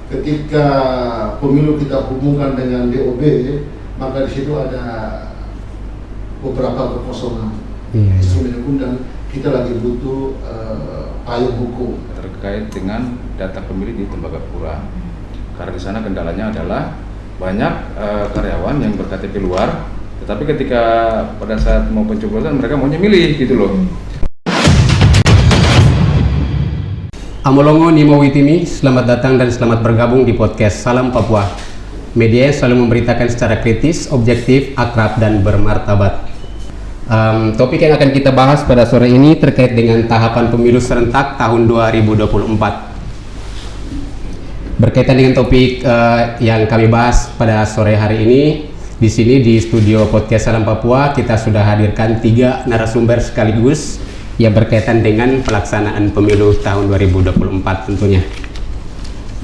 ketika pemilu kita hubungkan dengan DOB, maka di situ ada beberapa kekosongan instrumen hukum dan kita lagi butuh payung hukum terkait dengan data pemilih di Tembagapura. Karena di sana kendalanya adalah banyak karyawan yang ber-KTP luar, tetapi ketika pada saat mau pencoblosan mereka maunya milih gitu loh. Amolongo Nimo Witimi, selamat datang dan selamat bergabung di podcast Salam Papua. Media yang selalu memberitakan secara kritis, objektif, akrab, dan bermartabat. Topik yang akan kita bahas pada sore ini terkait dengan tahapan pemilu serentak tahun 2024. Berkaitan dengan topik yang kami bahas pada sore hari ini, di sini di studio podcast Salam Papua kita sudah hadirkan 3 narasumber sekaligus yang berkaitan dengan pelaksanaan pemilu tahun 2024 tentunya.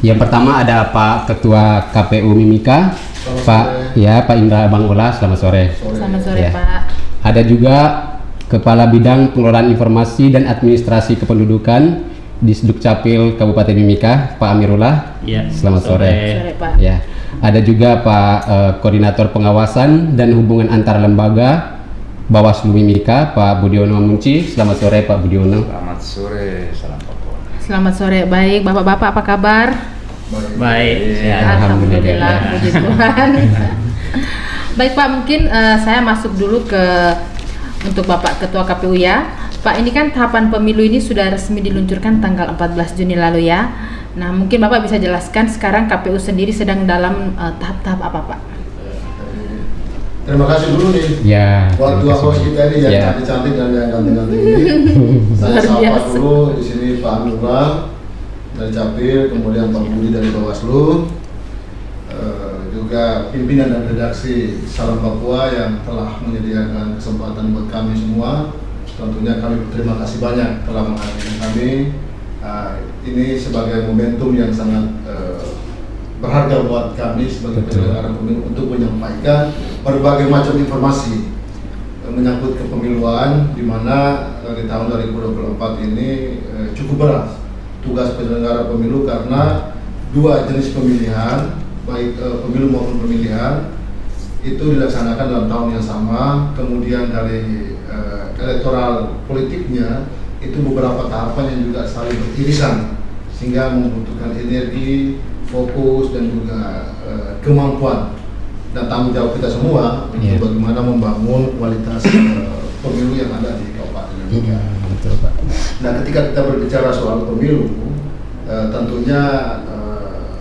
Yang pertama ada Pak Ketua KPU Mimika, Pak Indra Bangola, selamat sore. Selamat sore Ya. Pak. Ada juga Kepala Bidang Pengelolaan Informasi dan Administrasi Kependudukan di Dukcapil Kabupaten Mimika, Pak Amirullah. Ya, selamat sore. Sore Pak. Ya. Ada juga Pak Koordinator Pengawasan dan Hubungan Antar Lembaga Bawaslu Mimika, Pak Budiono Munci. Selamat sore Pak Budiono. Selamat sore, salam Papua. Selamat sore. Baik, Bapak-bapak apa kabar? Baik, Ya, Alhamdulillah, alhamdulillah. puji Tuhan. Baik Pak, mungkin saya masuk dulu untuk Bapak Ketua KPU ya. Pak, ini kan tahapan pemilu ini sudah resmi diluncurkan tanggal 14 Juni lalu ya. Nah, mungkin Bapak bisa jelaskan sekarang KPU sendiri sedang dalam tahap-tahap apa Pak? Terima kasih dulu nih Ya. buat dua host kita ini yang Ya. cantik-cantik dan yang ganteng-ganteng ini. Saya Luar sapa biasa. dulu di sini Pak Amirullah dari Capil, kemudian Pak Budi dari Bawaslu, juga pimpinan dan redaksi Salam Papua yang telah menyediakan kesempatan buat kami semua. Tentunya kami berterima kasih banyak telah menghadirkan kami. Ini sebagai momentum yang sangat berharga buat kami sebagai penyelenggara pemilu untuk menyampaikan berbagai macam informasi menyangkut kepemiluan, di mana di tahun 2024 ini cukup berat tugas penyelenggara pemilu karena 2 jenis pemilihan, baik pemilu maupun pemilihan itu dilaksanakan dalam tahun yang sama. Kemudian dari elektoral politiknya itu beberapa tahapan yang juga saling beririsan sehingga membutuhkan energi, fokus, dan juga kemampuan dan tanggung jawab kita semua untuk bagaimana membangun kualitas pemilu yang ada di Kabupaten Mimika. Betul Pak. Nah, ketika kita berbicara soal pemilu, tentunya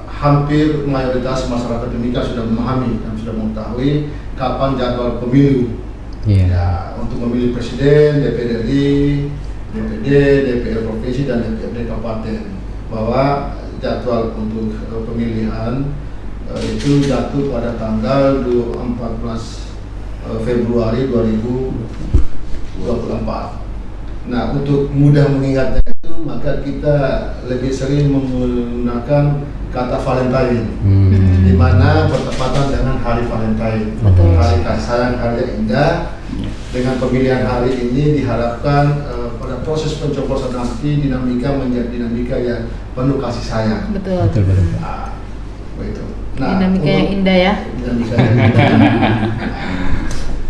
hampir mayoritas masyarakat Mimika sudah memahami dan sudah mengetahui kapan jadwal pemilu. Iya. Ya, untuk memilih presiden, DPD RI, DPD, DPR provinsi, dan DPRD kabupaten, bahwa jadwal untuk pemilihan itu jatuh pada tanggal 14 Februari 2024. Nah, untuk mudah mengingatnya itu, maka kita lebih sering menggunakan kata Valentine, di mana bertepatan dengan Hari Valentine, Betul. hari kasih sayang, hari yang indah. Dengan pemilihan hari ini diharapkan pada proses pencoblosan nanti dinamika menjadi dinamika yang penuh kasih sayang. Betul. Betul. Nah, begitu. Dinamika yang untuk- indah ya. dinamika yang indah.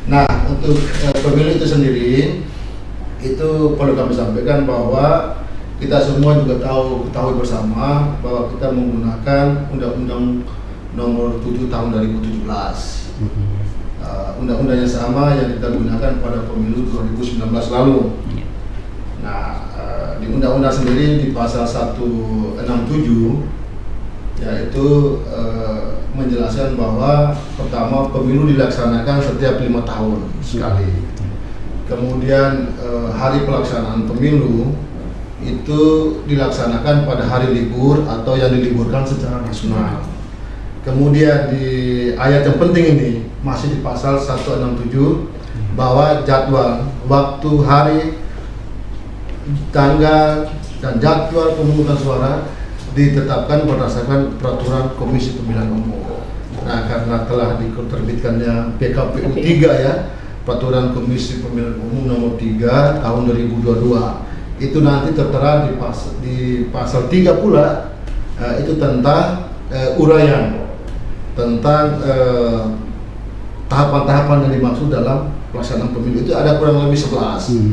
Nah, untuk pemilu itu sendiri, itu perlu kami sampaikan bahwa kita semua juga ketahui bersama bahwa kita menggunakan Undang-Undang Nomor 7 Tahun 2017. Undang-undang yang sama yang kita gunakan pada pemilu 2019 lalu. Nah, di undang-undang sendiri di pasal 167 yaitu menjelaskan bahwa pertama pemilu dilaksanakan setiap 5 tahun sekali. Kemudian hari pelaksanaan pemilu itu dilaksanakan pada hari libur atau yang diliburkan secara nasional. Kemudian di ayat yang penting ini masih di pasal 167 bahwa jadwal, waktu, hari, tanggal, dan jadwal pemungutan suara ditetapkan berdasarkan peraturan Komisi Pemilihan Umum. Nah, karena telah diterbitkannya PKPU 3 ya, Peraturan Komisi Pemilihan Umum Nomor 3 Tahun 2022, itu nanti tertera di pasal 3 pula, itu tentang uraian tentang tahapan-tahapan yang dimaksud dalam pelaksanaan pemilu. Itu ada kurang lebih 11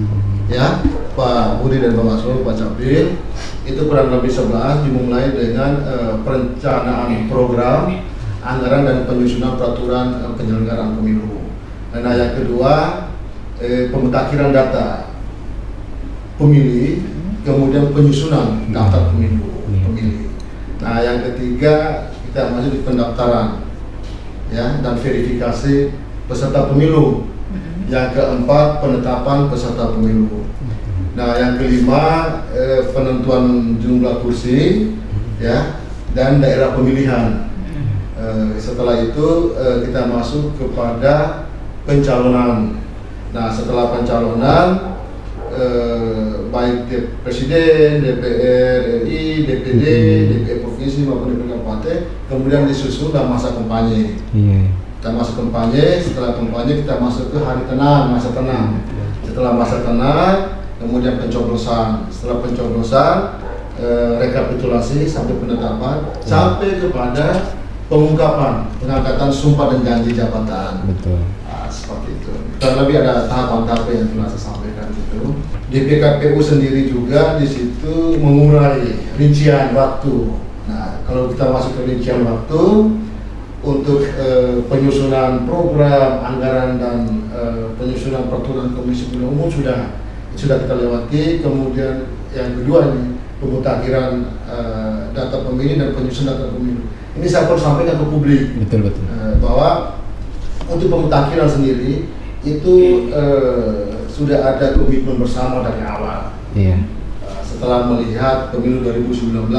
ya, Pak Budi dan Bawaslu, Pak Capil, itu kurang lebih 11, dimulai dengan perencanaan program, anggaran dan penyusunan peraturan penyelenggaraan pemilu. Nah, yang kedua pemutakhiran data pemilih, kemudian penyusunan daftar pemilih. Nah, yang ketiga kita masuk di pendaftaran ya dan verifikasi peserta pemilu. Yang keempat penetapan peserta pemilu. Nah, yang kelima penentuan jumlah kursi ya dan daerah pemilihan. Setelah itu kita masuk kepada pencalonan. Nah, setelah pencalonan baik Presiden, DPR RI, DPD, DPR provinsi maupun DPR kabupaten, kemudian disusul dalam masa kampanye. Kita masuk kampanye, setelah kampanye kita masuk ke hari tenang, masa tenang. Setelah masa tenang, kemudian pencoblosan. Setelah pencoblosan, rekapitulasi sampai penetapan, sampai kepada pengungkapan, pengangkatan sumpah dan janji jabatan. Betul. Seperti itu. Kurang lebih ada tahapan-tahapan yang telah saya sampaikan itu. Di PKPU sendiri juga di situ mengurai rincian waktu. Nah, kalau kita masuk ke rincian waktu untuk penyusunan program, anggaran dan penyusunan peraturan Komisi Pemilihan Umum sudah kita lewati. Kemudian yang kedua ini pemutakhiran data pemilih dan penyusunan data pemilih. Ini saya perlu sampaikan ke publik. Betul. Bahwa untuk pemutakhiran sendiri itu sudah ada komitmen bersama dari awal. Setelah melihat pemilu 2019,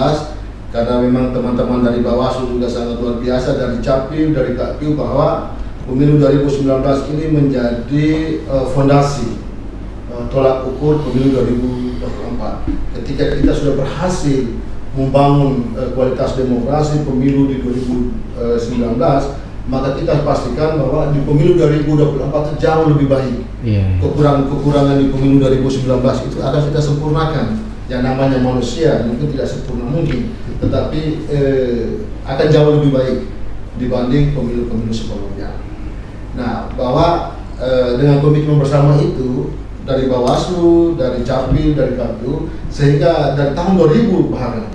karena memang teman-teman dari Bawaslu juga sangat luar biasa, dari Capil, dari KPU, bahwa pemilu 2019 ini menjadi fondasi tolak ukur pemilu 2024. Ketika kita sudah berhasil membangun kualitas demokrasi pemilu di 2019, maka kita pastikan bahwa di pemilu 2024 jauh lebih baik. Kekurangan-kekurangan di pemilu 2019 itu akan kita sempurnakan. Yang namanya manusia mungkin tidak sempurna mungkin, tetapi akan jauh lebih baik dibanding pemilu-pemilu sebelumnya. Nah, bahwa dengan komitmen bersama itu dari Bawaslu, dari Capil, dari KPU, sehingga dari tahun 2000 bahkan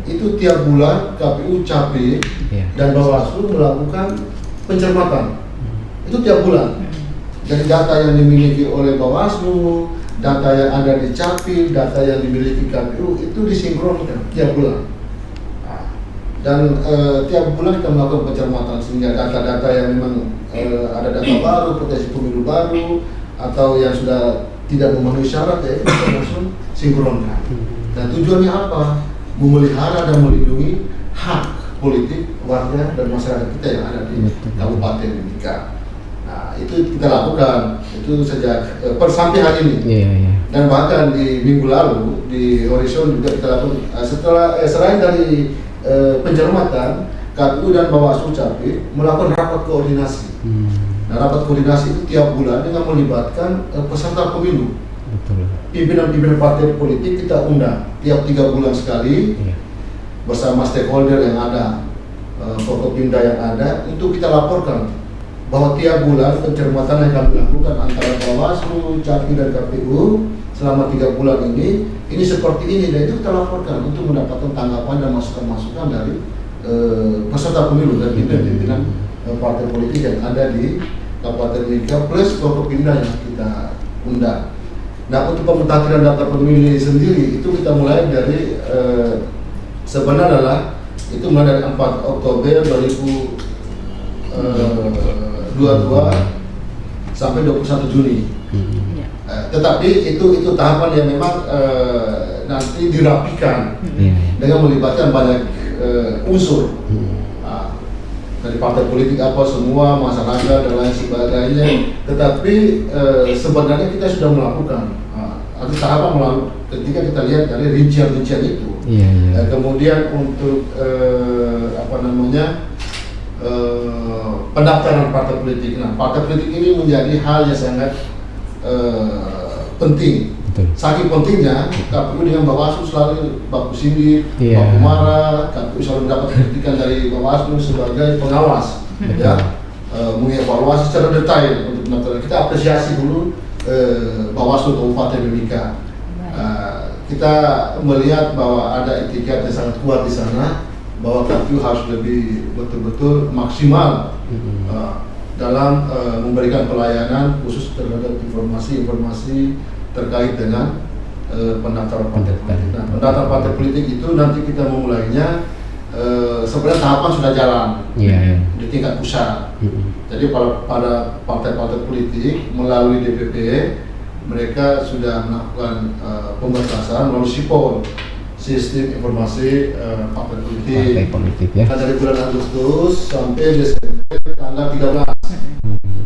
itu tiap bulan KPU, Capil, dan Bawaslu melakukan pencermatan. Itu tiap bulan. Jadi data yang dimiliki oleh Bawaslu, data yang ada di Capil, data yang dimiliki KPU itu disinkronkan tiap bulan. Dan tiap bulan kita melakukan pencermatan sehingga data-data yang memang ada data baru, potensi pemilu baru, atau yang sudah tidak memenuhi syarat, ya kita langsung sinkronkan. Dan tujuannya apa? Memelihara dan melindungi hak politik warga dan masyarakat kita yang ada di Kabupaten Mimika. Nah, itu kita lakukan itu sejak sampai hari ini. Dan bahkan di minggu lalu di Horizon juga kita lakukan setelah selain dari pencermatan, KPU dan Bawaslu Capil melakukan rapat koordinasi. Nah, rapat koordinasi itu tiap bulan dengan melibatkan peserta pemilu. Pimpinan-pimpinan partai politik kita undang tiap 3 bulan sekali bersama stakeholder yang ada, Forkopimda yang ada, untuk kita laporkan bahwa tiap bulan pencermatan yang kami lakukan antara Bawaslu, Capil dan KPU selama 3 bulan ini seperti ini, dan itu kita laporkan untuk mendapatkan tanggapan dan masukan-masukan dari peserta pemilu dan pimpinan partai politik yang ada di Kabupaten Mimika plus Forkopimda yang kita undang. Nah, untuk pemutakhiran data pemilih sendiri itu kita mulai dari sebenarnya adalah itu mulai dari 4 Oktober 2022 sampai 21 Juni. Tetapi itu tahapan yang memang nanti dirapikan dengan melibatkan banyak unsur. Dari partai politik apa semua, masyarakat dan lain sebagainya. Tetapi sebenarnya kita sudah melakukan ada tahapan melalui ketika kita lihat dari rincian-rincian itu. Kemudian untuk pendaftaran partai politik. Nah, partai politik ini menjadi hal yang sangat penting Betul. Saking pentingnya KPU dengan Bawaslu selalu baku sindir, Iya. baku marah, KPU selalu mendapat kritikan dari Bawaslu sebagai pengawas, ya, mengevaluasi secara detail untuk penentuan. Kita apresiasi dulu Bawaslu Kabupaten Mimika. Kita melihat bahwa ada etikat yang sangat kuat di sana, bahwa KPU harus lebih betul-betul maksimal dalam memberikan pelayanan khusus terhadap informasi-informasi terkait dengan pendaftaran partai politik. Nah, pendaftaran partai politik itu nanti kita memulainya, sebenarnya tahapan sudah jalan di tingkat pusat. Jadi pada partai-partai politik melalui DPP mereka sudah melakukan pembatasan melalui SIPOL, Sistem Informasi Partai Politik. Ya. Nah, dari bulan Agustus sampai Desember tanggal 13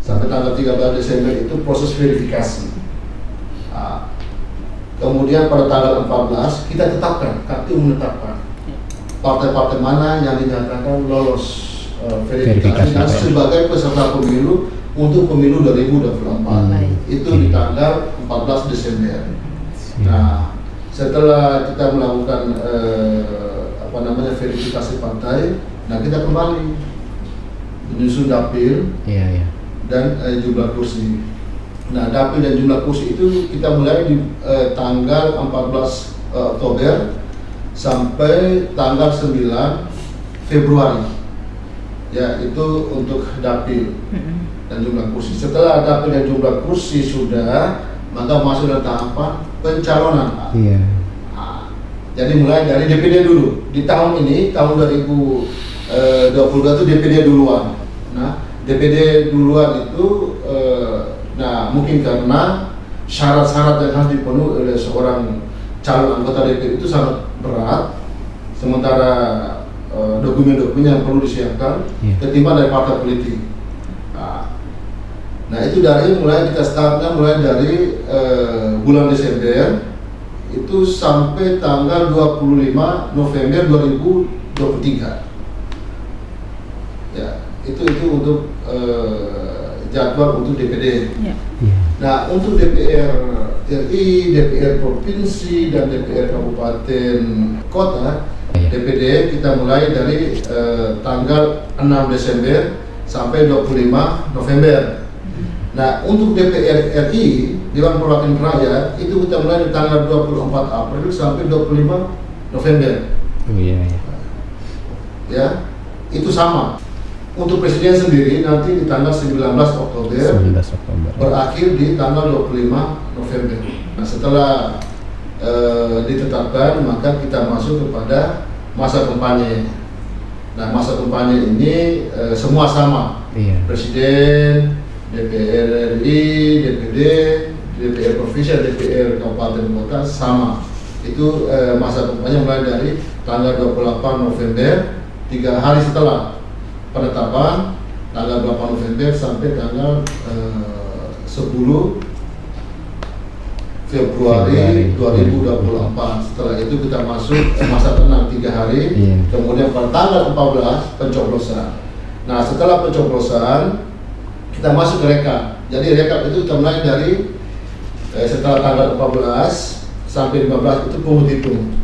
sampai tanggal 13 Desember itu proses verifikasi. Kemudian pada tanggal 14 kita tetapkan, KPU menetapkan partai-partai mana yang dinyatakan lolos verifikasi dan sebagai peserta pemilu untuk pemilu 2024. Itu di tanggal 14 Desember. Nah, setelah kita melakukan verifikasi partai, nah kita kembali menyusun dapil dan jumlah kursi. Nah, dapil dan jumlah kursi itu kita mulai di tanggal 14 Oktober sampai tanggal 9 Februari. Ya, itu untuk dapil dan jumlah kursi. Setelah dapil dan jumlah kursi sudah, maka masuk dalam tahapan pencalonan. Jadi mulai dari DPD dulu. Di tahun ini, tahun 2022 itu DPD duluan. Nah, DPD duluan itu mungkin karena syarat-syarat yang harus dipenuhi oleh seorang calon anggota DPD itu sangat berat, sementara dokumen-dokumen yang perlu disiapkan ketimbang dari partai politik. Nah, itu mulai kita startnya mulai dari bulan Desember itu sampai tanggal 25 November 2023. Ya, itu untuk jadwal untuk DPD. Nah, untuk DPR RI, DPR provinsi dan DPR kabupaten kota, DPD kita mulai dari tanggal 6 Desember sampai 25 November. Nah, untuk DPR RI, Dewan Perwakilan Rakyat, itu kita mulai di tanggal 24 April sampai 25 November. Ya, itu sama. Untuk presiden sendiri nanti di tanggal 19 Oktober, berakhir di tanggal 25 November. Nah, setelah ditetapkan, maka kita masuk kepada masa kampanye. Nah, masa kampanye ini semua sama. Presiden, DPR RI, DPD, DPR provinsi, DPR kabupaten kota sama. Itu masa kampanye mulai dari tanggal 28 November, 3 hari setelah penetapan, tanggal 8 November sampai tanggal 10 Februari 2024. Setelah itu kita masuk masa tenang 3 hari. Kemudian pada tanggal 14 pencoblosan. Nah, setelah pencoblosan kita masuk ke rekap. Jadi rekap itu kita mulai dari setelah tanggal 14 sampai 15 itu pungut hitung.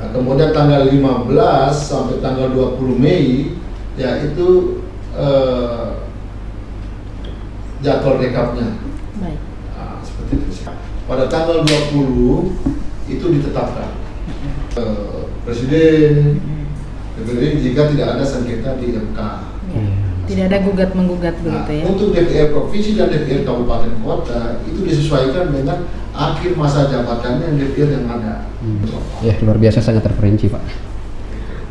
Nah, kemudian tanggal 15 sampai tanggal 20 Mei ya itu jadwal rekapnya. Nah, seperti itu. Pada tanggal 20 itu ditetapkan presiden jika tidak ada sengketa di MK. Tidak ada gugat-menggugat begitu ya. Untuk DPR provinsi dan DPR kabupaten kota itu disesuaikan dengan akhir masa jabatannya DPR yang ada. Ya, luar biasa, sangat terperinci, Pak.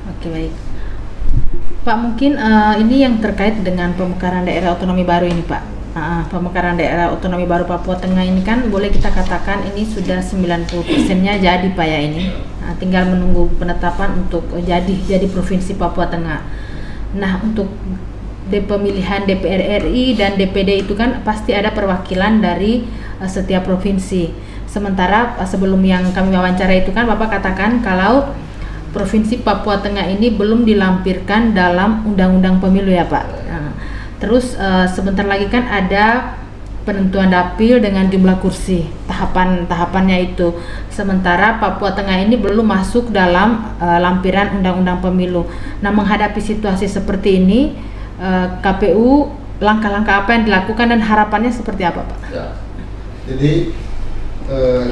Oke, baik. Pak, mungkin ini yang terkait dengan pemekaran daerah otonomi baru ini, Pak. Pemekaran daerah otonomi baru Papua Tengah ini kan boleh kita katakan ini sudah 90%-nya jadi, Pak ya ini. Tinggal menunggu penetapan untuk jadi provinsi Papua Tengah. Nah, untuk pemilihan DPR RI dan DPD itu kan pasti ada perwakilan dari setiap provinsi. Sementara sebelum yang kami wawancara itu kan Bapak katakan kalau Provinsi Papua Tengah ini belum dilampirkan dalam Undang-Undang Pemilu ya Pak. Nah, terus sebentar lagi kan ada penentuan dapil dengan jumlah kursi, tahapannya itu. Sementara Papua Tengah ini belum masuk dalam lampiran undang-undang pemilu. Nah, menghadapi situasi seperti ini, KPU langkah-langkah apa yang dilakukan dan harapannya seperti apa, Pak? Ya. Jadi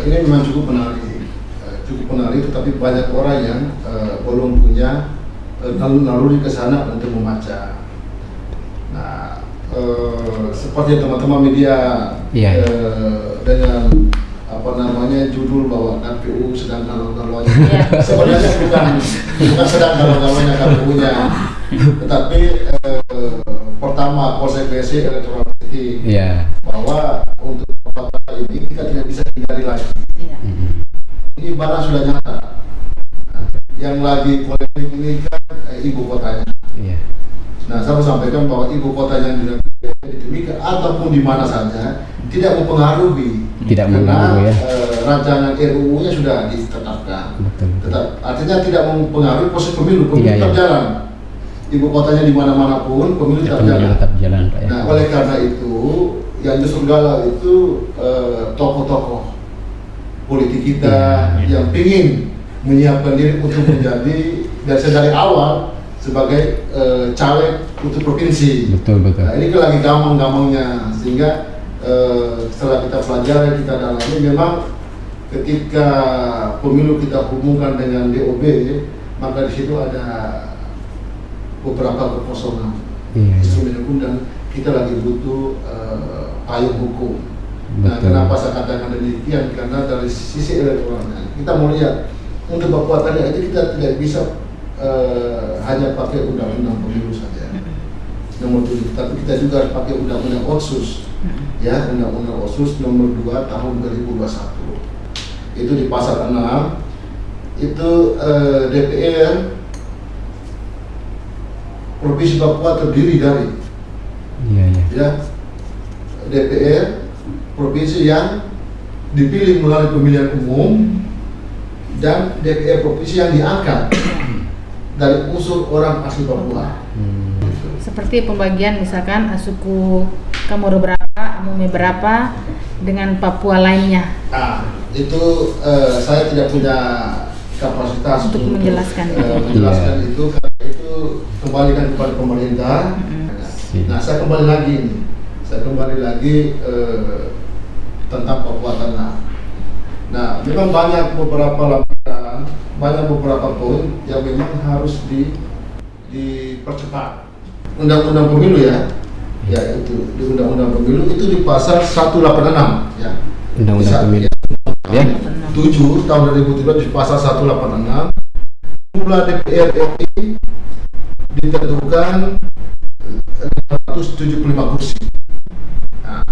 ini memang cukup menarik, tetapi banyak orang yang belum punya naluri ke sana untuk membaca. Nah, seperti teman-teman media dengan judul bahwa KPU sedang galau-galaunya. Sebenarnya bukan sedang galau-galaunya KPU-nya, tetapi pertama konsekuensi elektoral politik bahwa untuk Papua ini kita tidak bisa hindari lagi. Ini barang sudah nyata. Yang lagi polemik ini kan ibu kotanya. Nah, saya mau sampaikan bahwa ibu kota yang di Timika ataupun di mana saja tidak mempengaruhi. Karena rancangan RUU-nya sudah ditetapkan. Artinya tidak mempengaruhi proses pemilu tetap jalan. Ibu kotanya di mana-mana pun pemilu tetap jalan. Nah, oleh karena itu yang justru galau itu tokoh-tokoh politik kita yang ingin menyiapkan diri untuk menjadi dari awal sebagai caleg untuk provinsi. Betul. Nah, ini kan lagi gampang-gampangnya, sehingga setelah kita pelajari, kita dalami, memang ketika pemilu kita hubungkan dengan DOB, maka di situ ada beberapa kekosongan instrumen hukum dan kita lagi butuh payung hukum. Nah, kenapa saya katakan demikian? Karena dari sisi elektoralnya kita mau lihat untuk Papua Tengah itu kita tidak bisa hanya pakai undang-undang pemilu saja nomor 7, tapi kita juga harus pakai undang-undang Otsus, ya, undang-undang Otsus nomor 2 tahun 2021. Itu di pasal 6 itu DPR Provinsi Papua terdiri dari DPR provinsi yang dipilih melalui pemilihan umum dan DPR provinsi yang diangkat dari unsur orang asli Papua. Seperti pembagian misalkan suku Kamoro berapa, Amome berapa dengan Papua lainnya. Itu saya tidak punya kapasitas untuk menjelaskan itu, karena itu kembalikan kepada pemerintah. Nah, saya kembali lagi tentang Papua Tengah. Nah, memang banyak beberapa lampiran, banyak beberapa poin yang memang harus dipercepat. Undang-undang pemilu ya itu di undang-undang pemilu itu di pasal 186 ya. Undang-undang pemilu 7 tahun 2003 di pasal 186 jumlah DPR RI ditentukan 175 kursi. Nah,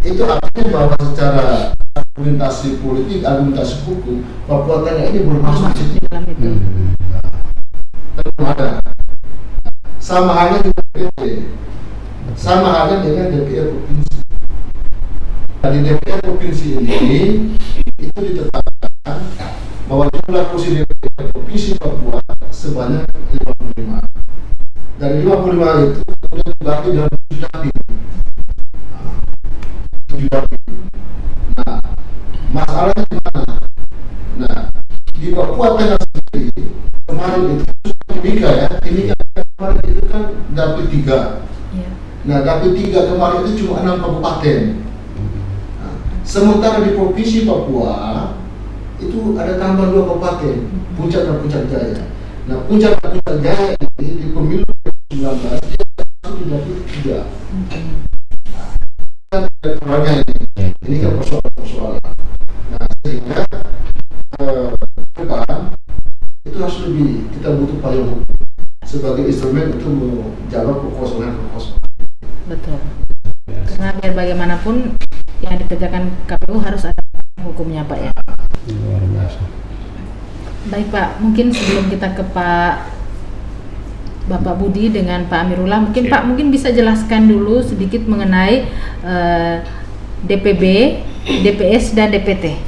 itu artinya bahwa secara argumentasi politik, argumentasi hukum, Papua Tengah ini belum masuk di dalam itu. Belum ada. Sama halnya dengan DPD, sama halnya dengan DPR provinsi. Di DPR provinsi ini itu ditetapkan bahwa jumlah kursi DPR provinsi Papua sebanyak 55. Dari 55 itu kemudian dibagi dalam 7 dapil. Nah, masalahnya di mana? Nah, di Papua Tengah sendiri kemarin itu Timika kemarin itu kan dapil 3. Nah, dapil 3 kemarin itu cuma 6 kabupaten. Nah, sementara di provinsi Papua itu ada tambahan 2 kabupaten, Puncak dan Puncak Jaya. Nah, Puncak dan Puncak Jaya ini di pemilu 2019 dia masuk di dapil 3. Ini kan persoalan. Nah, sehingga depan itu harus lebih kita butuh payung hukum sebagai instrumen untuk menjaga kekosongan. Betul. Karena biar bagaimanapun yang dikerjakan KPU harus ada hukumnya, Pak ya. Luar biasa. Baik Pak, mungkin sebelum kita ke Bapak Budi dengan Pak Amirullah, mungkin Pak bisa jelaskan dulu sedikit mengenai DPB, DPS dan DPT.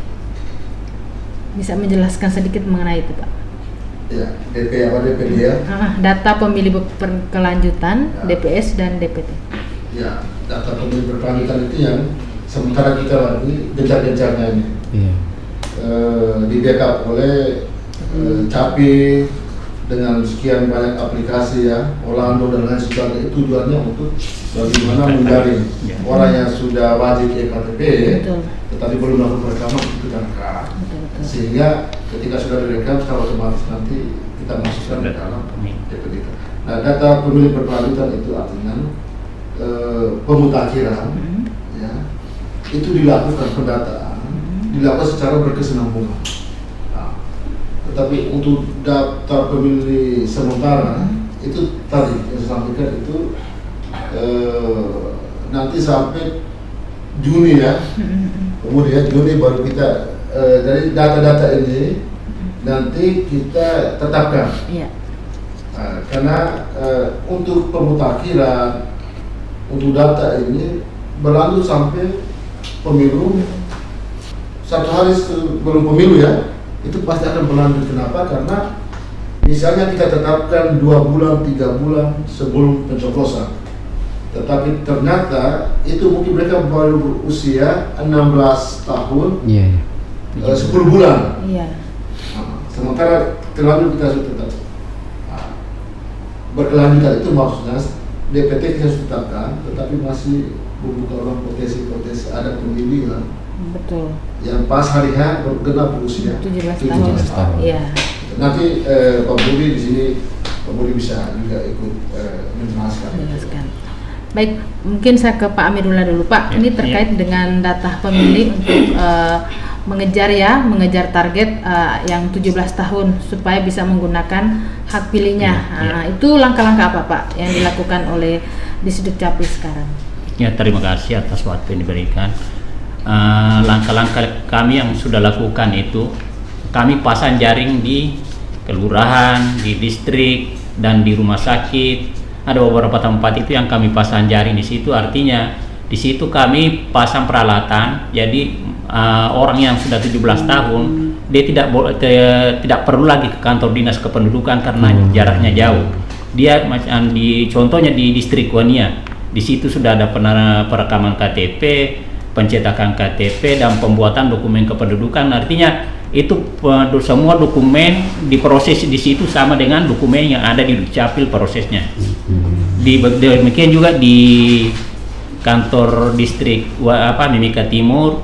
Bisa menjelaskan sedikit mengenai itu Pak? Ya, DP apa DPD ya? Data pemilih berkelanjutan, DPS dan DPT. Ya, data pemilih berkelanjutan itu yang sementara kita lagi gencar-gencarnya ini. Iya. Di backup oleh Capil dengan sekian banyak aplikasi ya, Orlando dan lain sebagainya. Itu tujuannya untuk bagaimana menjaring orang yang sudah wajib EKTP Betul. tetapi belum melakukan rekaman itu direkam. Sehingga ketika sudah direkam secara otomatis nanti kita masukkan ke dalam DP kita. Nah, data pemilih berkelanjutan itu artinya pemutakhiran ya, itu dilakukan pendataan, dilakukan secara berkesinambungan. Nah, tetapi untuk daftar pemilih sementara itu tadi yang saya sampaikan itu nanti sampai Juni ya, kemudian Juni baru kita dari data-data ini nanti kita tetapkan. Iya. Karena untuk pemutakhiran untuk data ini berlanjut sampai pemilu, 1 hari sebelum pemilu ya, itu pasti akan berlanjut. Kenapa? Karena misalnya kita tetapkan 2 bulan, 3 bulan sebelum pencoblosan, tetapi ternyata itu mungkin mereka baru berusia 16 tahun, 10 bulan. Iya. Sementara terlanjur kita sudah tetap. Berkelanjutan itu maksudnya DPT kita sudah tetapkan, tetapi masih membuka ruang potensi ada pemilihan. Betul. Yang pas hari H genap berusia 17 tahun. tahun. Iya. Nanti Pak Budi di sini, Pak Budi bisa juga ikut menjelaskan. Baik, mungkin saya ke Pak Amirullah dulu, Pak. Ini terkait dengan data pemilih untuk mengejar target yang 17 tahun supaya bisa menggunakan hak pilihnya. Itu langkah-langkah apa, Pak, yang dilakukan oleh Disduk Capil sekarang? Ya, terima kasih atas waktu yang diberikan. Langkah-langkah kami yang sudah lakukan itu, kami pasang jaring di kelurahan, di distrik, dan di rumah sakit. Ada beberapa tempat itu yang kami pasang jaring di situ. Artinya di situ kami pasang peralatan. Jadi orang yang sudah 17 tahun dia tidak perlu lagi ke kantor dinas kependudukan karena jaraknya jauh. Dia macam contohnya di distrik Wania. Di situ sudah ada perekaman KTP, pencetakan KTP dan pembuatan dokumen kependudukan. Artinya itu semua dokumen diproses di situ sama dengan dokumen yang ada di Dukcapil prosesnya. Demikian juga di kantor distrik Mimika Timur,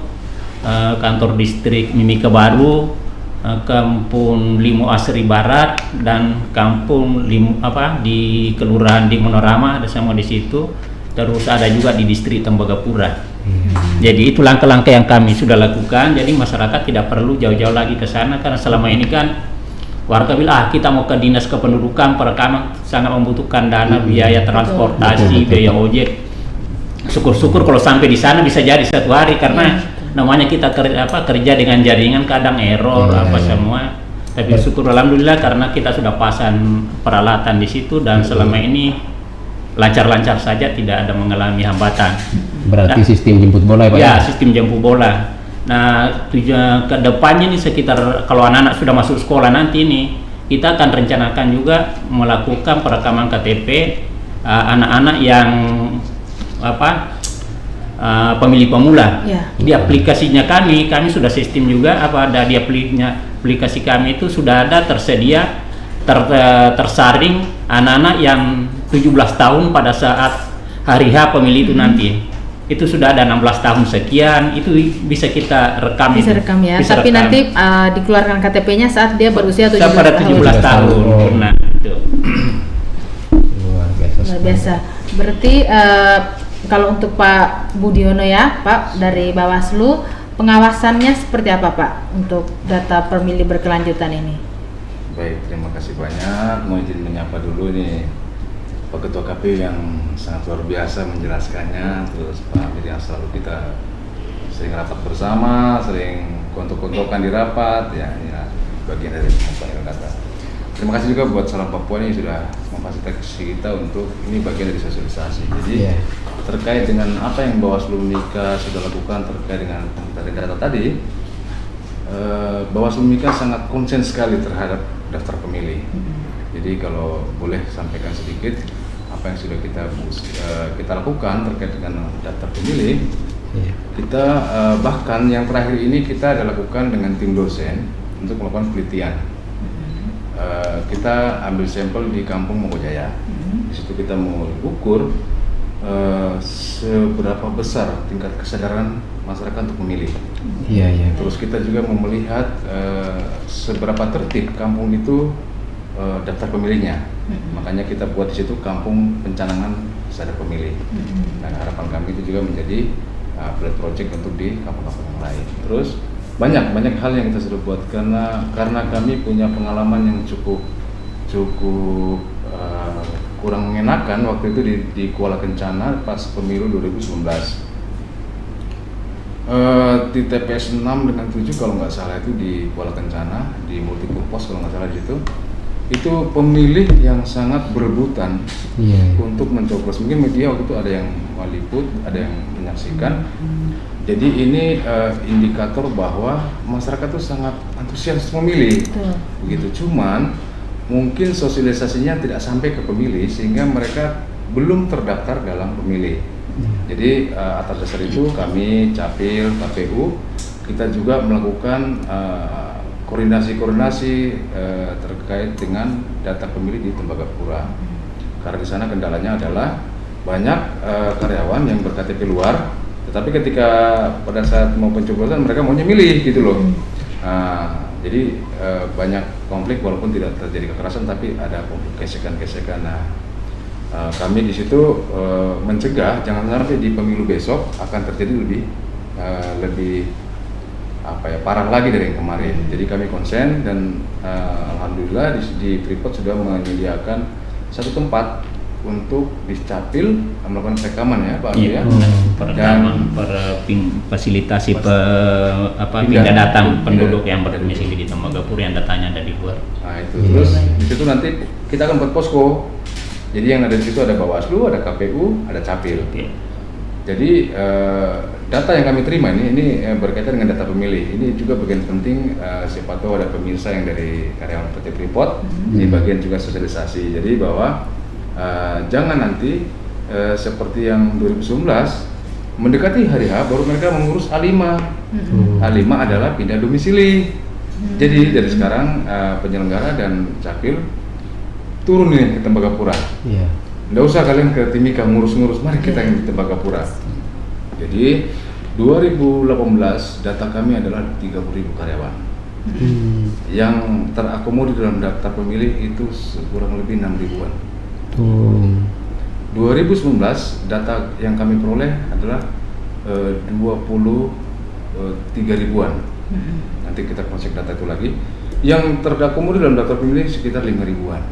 kantor distrik Mimika Baru, Kampung Limo Asri Barat, dan Kampung di Kelurahan di Monorama ada semua di situ. Terus ada juga di distrik Tembagapura. Jadi itu langkah-langkah yang kami sudah lakukan. Jadi masyarakat tidak perlu jauh-jauh lagi ke sana karena selama ini kan warga bilang kita mau ke dinas kependudukan perekaman sangat membutuhkan dana, biaya transportasi, biaya ojek. Syukur-syukur kalau sampai di sana bisa jadi 1 hari karena namanya kita kerja dengan jaringan kadang error semua. Tapi syukur alhamdulillah karena kita sudah pasang peralatan di situ dan selama ini lancar-lancar saja, tidak ada mengalami hambatan. Berarti sistem jemput bola ya, Pak? Ya, sistem jemput bola. Nah, ke depannya nih sekitar kalau anak-anak sudah masuk sekolah nanti nih, kita akan rencanakan juga melakukan perekaman KTP anak-anak yang pemilih pemula. Di aplikasinya kami sudah sistem juga ada di aplikasi kami itu sudah ada tersedia tersaring anak-anak yang 17 tahun pada saat hari H pemilih itu nanti. Itu sudah ada 16 tahun sekian, itu bisa kita rekam. Bisa rekam ya, bisa tapi rekam. Nanti dikeluarkan KTP-nya saat dia berusia 17 pada tahun. 17 tahun. Nah, itu. Luar biasa. Berarti kalau untuk Pak Budiono ya, Pak dari Bawaslu, pengawasannya seperti apa, Pak, untuk data pemilih berkelanjutan ini? Baik, terima kasih banyak. Mau izin menyapa dulu nih Pak Ketua KPU yang sangat luar biasa menjelaskannya. Terus Pak Amir yang selalu kita sering rapat bersama, sering kontok-kontokan di rapat, ya bagian dari Pak kata. Terima kasih juga buat Salam Papua ini sudah memfasilitasi kita untuk ini bagian dari sosialisasi. Jadi terkait dengan apa yang Bawaslu Mimika sudah lakukan terkait dengan pencatatan data tadi, Bawaslu Mimika sangat konsen sekali terhadap daftar pemilih. Jadi kalau boleh sampaikan sedikit, apa yang sudah kita lakukan terkait dengan daftar pemilih. Kita bahkan yang terakhir ini kita ada lakukan dengan tim dosen untuk melakukan penelitian. Kita ambil sampel di Kampung Mongojaya. Di situ kita mau ukur seberapa besar tingkat kesadaran masyarakat untuk memilih. Terus kita juga mau melihat seberapa tertib kampung itu daftar pemilihnya. Makanya kita buat di situ Kampung Pencanangan Sadar Pemilih. Dan harapan kami itu juga menjadi pilot project untuk di kampung-kampung yang lain. Terus banyak hal yang kita sudah buat karena kami punya pengalaman yang cukup kurang mengenakan waktu itu di Kuala Kencana pas pemilu 2019. Di TPS 6 dengan 7 kalau nggak salah itu di Kuala Kencana, di Multipurpose kalau nggak salah di situ. Itu pemilih yang sangat berebutan untuk mencoblos. Mungkin media waktu itu ada yang meliput, ada yang menyaksikan. Jadi ini indikator bahwa masyarakat itu sangat antusias memilih. Begitu. Cuman mungkin sosialisasinya tidak sampai ke pemilih sehingga mereka belum terdaftar dalam pemilih. Jadi atas dasar itu kami Capil, KPU, kita juga melakukan koordinasi terkait dengan data pemilih di Tembagapura. Karena di sana kendalanya adalah banyak karyawan yang ber-KTP luar, tetapi ketika pada saat mau pencoblosan mereka maunya milih gitu loh. Jadi banyak konflik walaupun tidak terjadi kekerasan, tapi ada konflik gesekan-gesekan. Kami di situ mencegah jangan sampai di pemilu besok akan terjadi lebih parah lagi dari yang kemarin. Jadi kami konsen dan alhamdulillah di Freeport sudah menyediakan satu tempat untuk di Capil melakukan rekaman ya Pak Ardi ya. Perekaman fasilitasi pindah datang penduduk yang berdomisili di Tembagapura yang datanya ada di luar. Nah itu terus di situ nanti kita akan buat posko. Jadi yang ada di situ ada Bawaslu, ada KPU, ada Capil. Jadi data yang kami terima ini berkaitan dengan data pemilih. Ini juga bagian penting, siapa tahu ada pemirsa yang dari karyawan PT Freeport. Ini bagian juga sosialisasi. Jadi bahwa jangan nanti seperti yang 2019 mendekati hari H baru mereka mengurus A5. A5 adalah pindah domisili. Jadi dari sekarang penyelenggara dan Capil turun nih ke Tembagapura. Nggak usah kalian ke Timika ngurus-ngurus, mari kita yang di Tembagapura. Jadi 2018 data kami adalah 30.000 karyawan. Yang terakomodir dalam daftar pemilih itu kurang lebih 6 ribuan. 2019 data yang kami peroleh adalah 23 ribuan. Nanti kita cross-check data itu lagi. Yang terakomodir dalam daftar pemilih sekitar 5 ribuan.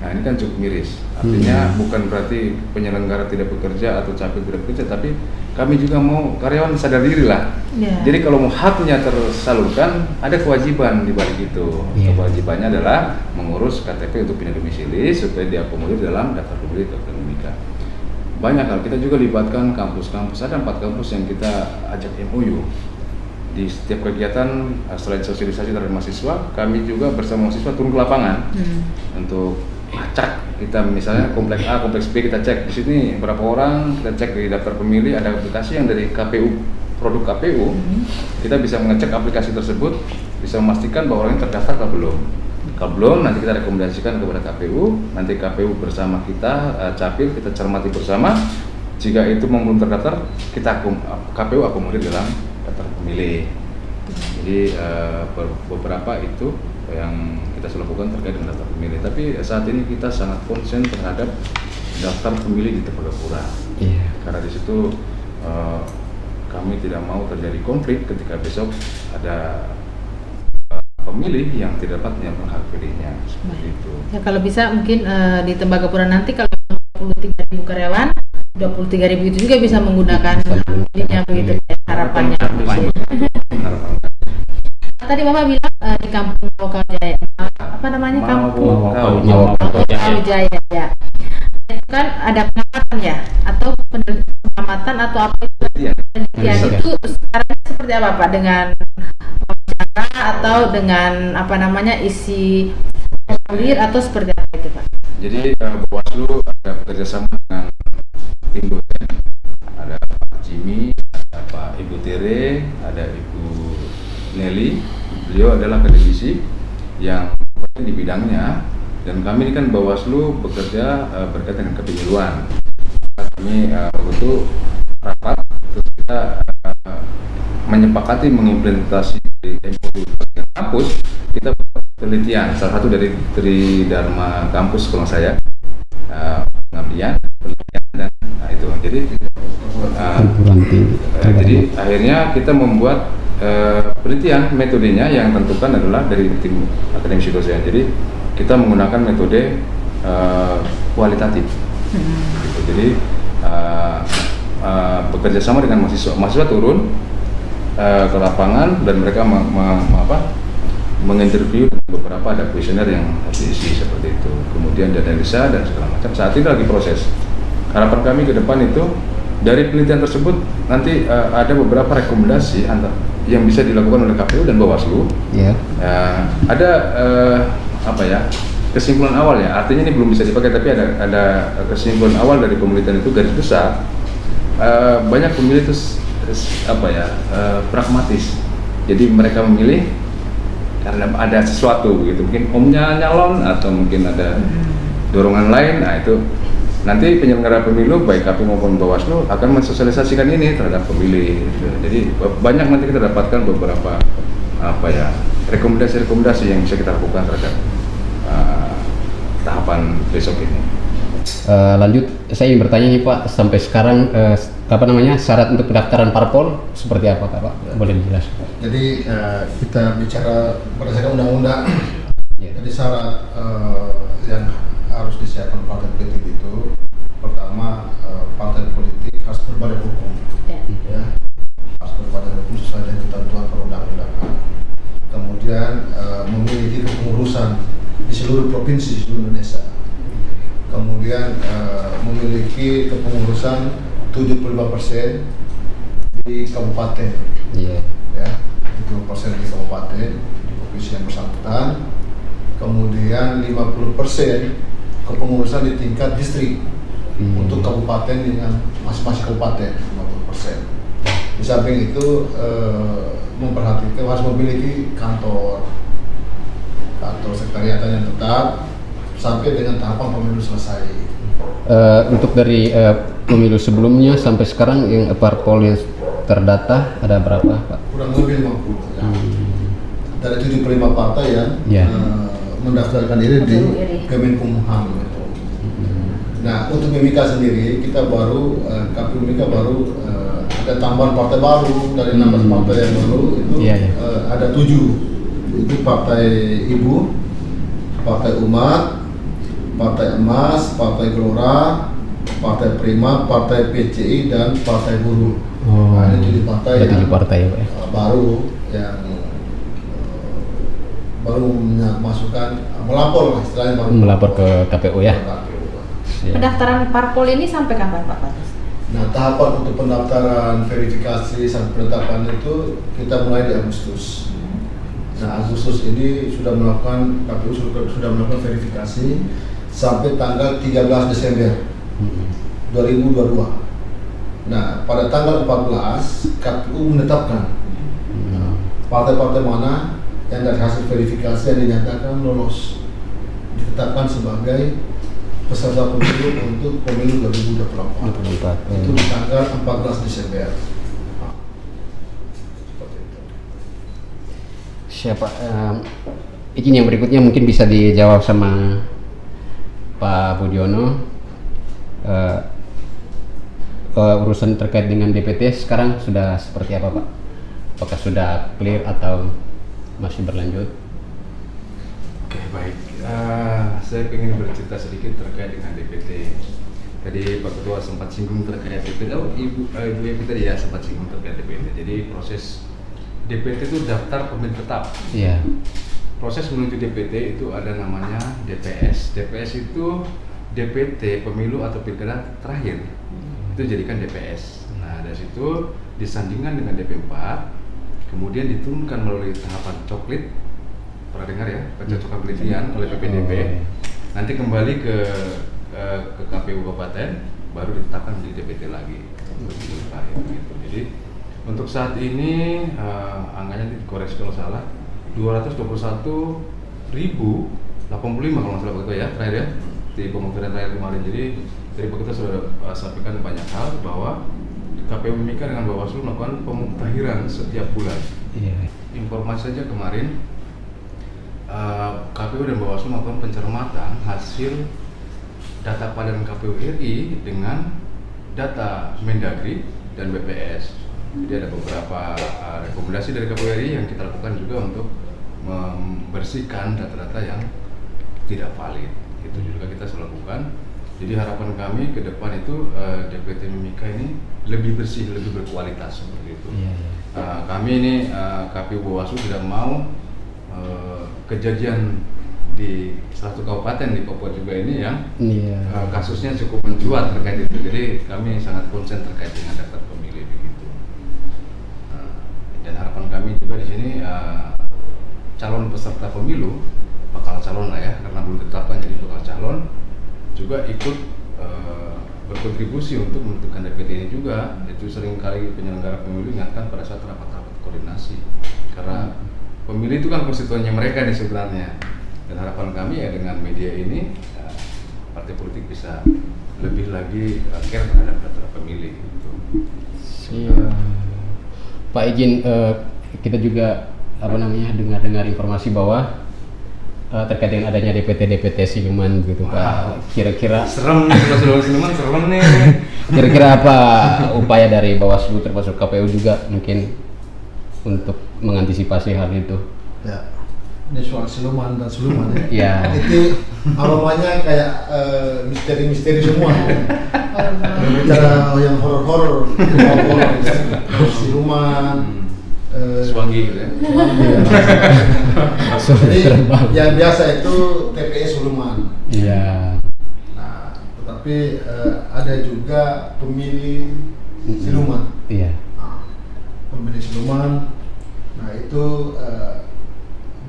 Nah ini kan cukup miris. Artinya bukan berarti penyelenggara tidak bekerja atau Capil tidak bekerja, tapi kami juga mau karyawan sadar diri lah. Jadi kalau mau haknya tersalurkan, ada kewajiban di balik itu. Kewajibannya adalah mengurus KTP untuk pindah domisili supaya diakomodir dalam daftar pemilih Dr. Mimika. Banyak hal, kita juga libatkan kampus-kampus, ada 4 kampus yang kita ajak MOU. Di setiap kegiatan selain sosialisasi terhadap mahasiswa, kami juga bersama mahasiswa turun ke lapangan untuk acak. Kita misalnya kompleks A, kompleks B kita cek di sini berapa orang, kita cek di daftar pemilih, ada aplikasi yang dari KPU, produk KPU, kita bisa mengecek aplikasi tersebut, bisa memastikan bahwa orang ini terdaftar atau belum. Kalau belum, nanti kita rekomendasikan kepada KPU, nanti KPU bersama kita, Capil, kita cermati bersama. Jika itu belum terdaftar, kita KPU akomodir dalam daftar pemilih. Jadi beberapa itu yang kita sudah lakukan terkait dengan daftar pemilih. Tapi saat ini kita sangat konsen terhadap daftar pemilih di Tembagapura. Karena di situ kami tidak mau terjadi konflik ketika besok ada pemilih yang tidak dapat menyalurkan hak pilihnya. Seperti itu. Ya kalau bisa mungkin di Tembagapura nanti kalau 23.000 karyawan, 23.000 itu juga bisa menggunakan pilihnya begitu harapannya. Tadi Bapak bilang di Kampung Lokal Jaya, apa namanya Kampung Jaya ya. Itu kan ada pengamatan ya, atau pengamatan atau apa itu? Ya itu caranya seperti apa Pak? Dengan wawancara atau dengan apa namanya isi formulir atau seperti apa itu Pak? Jadi Bawaslu ada bekerjasama dengan tim dosen, ada Pak Jimmy, ada Pak Ibu Tere, ada Ibu Nelly. Beliau adalah akademisi yang di bidangnya, dan kami ini kan Bawaslu bekerja berkaitan dengan kepemiluan. Kami waktu rapat, terus kita menyepakati mengimplementasi MOU kampus. Kita penelitian, salah satu dari Dharma kampus kalau saya pengabdian, penelitian dan itu. Jadi akhirnya kita membuat penelitian, metodenya yang tentukan adalah dari tim akademisi dosen. Jadi kita menggunakan metode kualitatif. Gitu. Jadi bekerja sama dengan mahasiswa turun ke lapangan dan mereka menginterview beberapa, ada kuesioner yang harus diisi seperti itu, kemudian dianalisa dan segala macam. Saat ini lagi proses. Harapan kami ke depan itu dari penelitian tersebut nanti ada beberapa rekomendasi yang bisa dilakukan oleh KPU dan Bawaslu. Yeah. Ada kesimpulan awal ya. Artinya ini belum bisa dipakai, tapi ada kesimpulan awal dari penelitian itu garis besar. Banyak pemilih itu pragmatis. Jadi mereka memilih karena ada sesuatu gitu, mungkin omnya nyalon atau mungkin ada dorongan lain. Nah itu nanti penyelenggara pemilu baik KPU maupun Bawaslu akan mensosialisasikan ini terhadap pemilih gitu. Jadi banyak nanti kita dapatkan beberapa rekomendasi-rekomendasi yang bisa kita lakukan terhadap tahapan besok ini. Lanjut, saya ingin bertanya nih Pak, sampai sekarang syarat untuk pendaftaran parpol seperti apa Pak? Boleh dijelaskan? Jadi kita bicara berdasarkan undang-undang. Jadi syarat yang harus disiapkan partai politik itu, pertama partai politik harus berbadan hukum, ya, harus berbadan hukum sesuai dengan ketentuan perundang-undangan. Kemudian memiliki kepengurusan di seluruh provinsi di seluruh Indonesia. Kemudian memiliki kepengurusan 75% di kabupaten, ya, 70% di kabupaten di provinsi yang bersangkutan. Kemudian 50% kepengurusan di tingkat distrik untuk kabupaten dengan masing-masing kabupaten 50%. Di samping itu memperhatikan harus memiliki kantor sekretariatan yang tetap sampai dengan tahapan pemilu selesai. Untuk dari pemilu sebelumnya sampai sekarang yang parpol yang terdata ada berapa Pak? Kurang lebih 50 ya. Dari 75 partai yang mendaftarkan diri di Kemenkumham gitu. Nah untuk Mimika sendiri kita baru KPU Mimika baru ada tambahan partai baru dari 16 partai yang baru itu ada 7. Itu Partai Ibu, Partai Umat, Partai Emas, Partai Gelora, Partai Prima, Partai PCI dan Partai Buruh. Nah, ini 7 partai yang baru yang baru melapor lah istilahnya, baru melapor ke KPU ya. Pendaftaran parpol ini sampai kapan Pak Patus? Nah tahapan untuk pendaftaran verifikasi sampai penetapan itu kita mulai di Agustus. Nah Agustus ini sudah melakukan, KPU sudah melakukan verifikasi sampai tanggal 13 Desember 2022. Nah pada tanggal 14 KPU menetapkan partai-partai mana yang dari hasil verifikasi yang dinyatakan lolos, ditetapkan sebagai peserta pemilu untuk pemilu 2024. Itu di tanggal 14 Desember. Siapa? Izin yang berikutnya mungkin bisa dijawab sama Pak Budiono. Urusan terkait dengan DPT sekarang sudah seperti apa Pak? Apakah sudah clear atau masih berlanjut? Oke, baik. Saya ingin bercerita sedikit terkait dengan DPT. Tadi Pak Ketua sempat singgung terkait DPT. Ibu Evi tadi ya sempat singgung terkait DPT. Jadi proses DPT itu daftar pemilih tetap. Iya. Proses menuju DPT itu ada namanya DPS. DPS itu DPT pemilu atau pilkada terakhir. Itu jadikan DPS. Nah dari situ disandingkan dengan DP4, kemudian diturunkan melalui tahapan coklit. Pernah dengar ya, pencocokan penelitian oleh PPDB. nanti kembali ke KPU Kabupaten, baru ditetapkan di DPT lagi untuk pemilu terakhir gitu. Jadi untuk saat ini angkanya dikoreksi kalau salah 221.085 kalau nggak salah begitu ya terakhir ya di pemutaran terakhir kemarin. Jadi dari kita sudah sampaikan banyak hal bahwa KPU Mimika dengan Bawaslu melakukan pemutahiran setiap bulan. Informasi saja kemarin KPU dan Bawaslu melakukan pencermatan hasil data padan KPU RI dengan data Mendagri dan BPS. Jadi ada beberapa rekomendasi dari KPU RI yang kita lakukan juga untuk membersihkan data-data yang tidak valid. Itu juga kita lakukan. Jadi harapan kami ke depan itu DPT Mimika ini lebih bersih, lebih berkualitas seperti itu. Kami ini KPU Bawaslu tidak mau kejadian di satu kabupaten di Papua juga ini yang kasusnya cukup mencuat terkait itu. Jadi kami sangat konsen terkait dengan daftar pemilih begitu. Dan harapan kami juga di sini calon peserta pemilu, bakal calon lah ya, karena belum ditetapkan jadi bakal calon juga ikut berkontribusi untuk menentukan DPT ini juga. Itu seringkali penyelenggara pemilu ingatkan pada saat rapat-rapat koordinasi, karena pemilih itu kan konstituennya mereka nih sebenarnya. Dan harapan kami ya dengan media ini partai politik bisa lebih lagi care terhadap data pemilih gitu. Pak izin kita juga dengar informasi bahwa terkait dengan adanya DPT siluman gitu Pak. Kira-kira serem nih kalau siluman serem nih. Kira-kira apa upaya dari Bawaslu termasuk KPU juga mungkin untuk mengantisipasi hal itu? Ya, ini soal siluman dan siluman ya. Itu awalnya kayak misteri-misteri semua. Bicara yang horor-horor, siluman. Swangi gitu ya. Jadi yang biasa itu TPS siluman. Iya. Nah, tetapi ada juga pemilih siluman. Iya. Pemilih siluman. Nah itu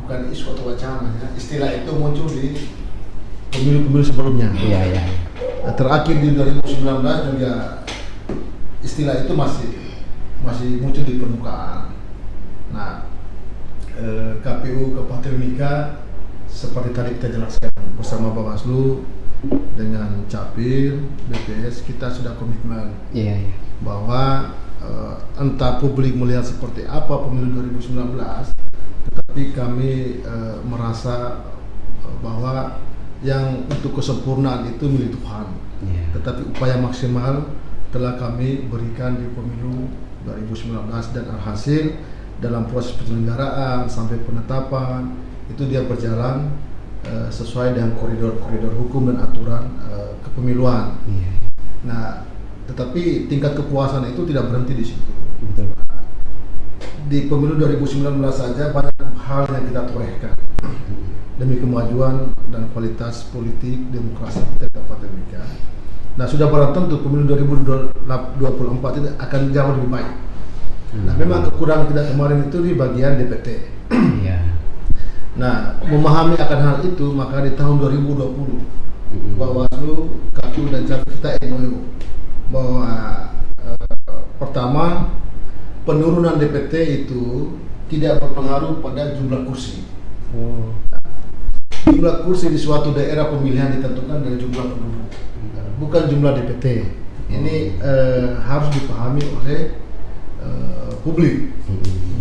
bukan isu atau wacana ya. Istilah itu muncul di pemilu-pemilu sebelumnya. Iya. Nah, terakhir di 2019 juga istilah itu masih muncul di permukaan. Nah, KPU Kabupaten Mimika seperti tadi kita jelaskan bersama Bawaslu dengan Capil, BPS kita sudah komitmen bahwa entah publik melihat seperti apa pemilu 2019, tetapi kami merasa bahwa yang untuk kesempurnaan itu milik Tuhan. Tetapi upaya maksimal telah kami berikan di pemilu 2019 dan alhasil dalam proses penyelenggaraan sampai penetapan itu dia berjalan sesuai dengan koridor hukum dan aturan kepemiluan. Nah, tetapi tingkat kepuasan itu tidak berhenti di situ. Betul. Di pemilu 2019 saja banyak hal yang kita torehkan demi kemajuan dan kualitas politik demokrasi kita di Kabupaten Mimika. Nah, sudah barang tentu pemilu 2024 itu akan jauh lebih baik. Nah, memang kekurangan kita kemarin itu di bagian DPT. Nah, memahami akan hal itu, maka di tahun 2020 Bawaslu, KPU dan Capil kita MOU bahwa pertama penurunan DPT itu tidak berpengaruh pada jumlah kursi. Jumlah kursi di suatu daerah pemilihan ditentukan dari jumlah penduduk, bukan jumlah DPT. Ini harus dipahami oleh publik.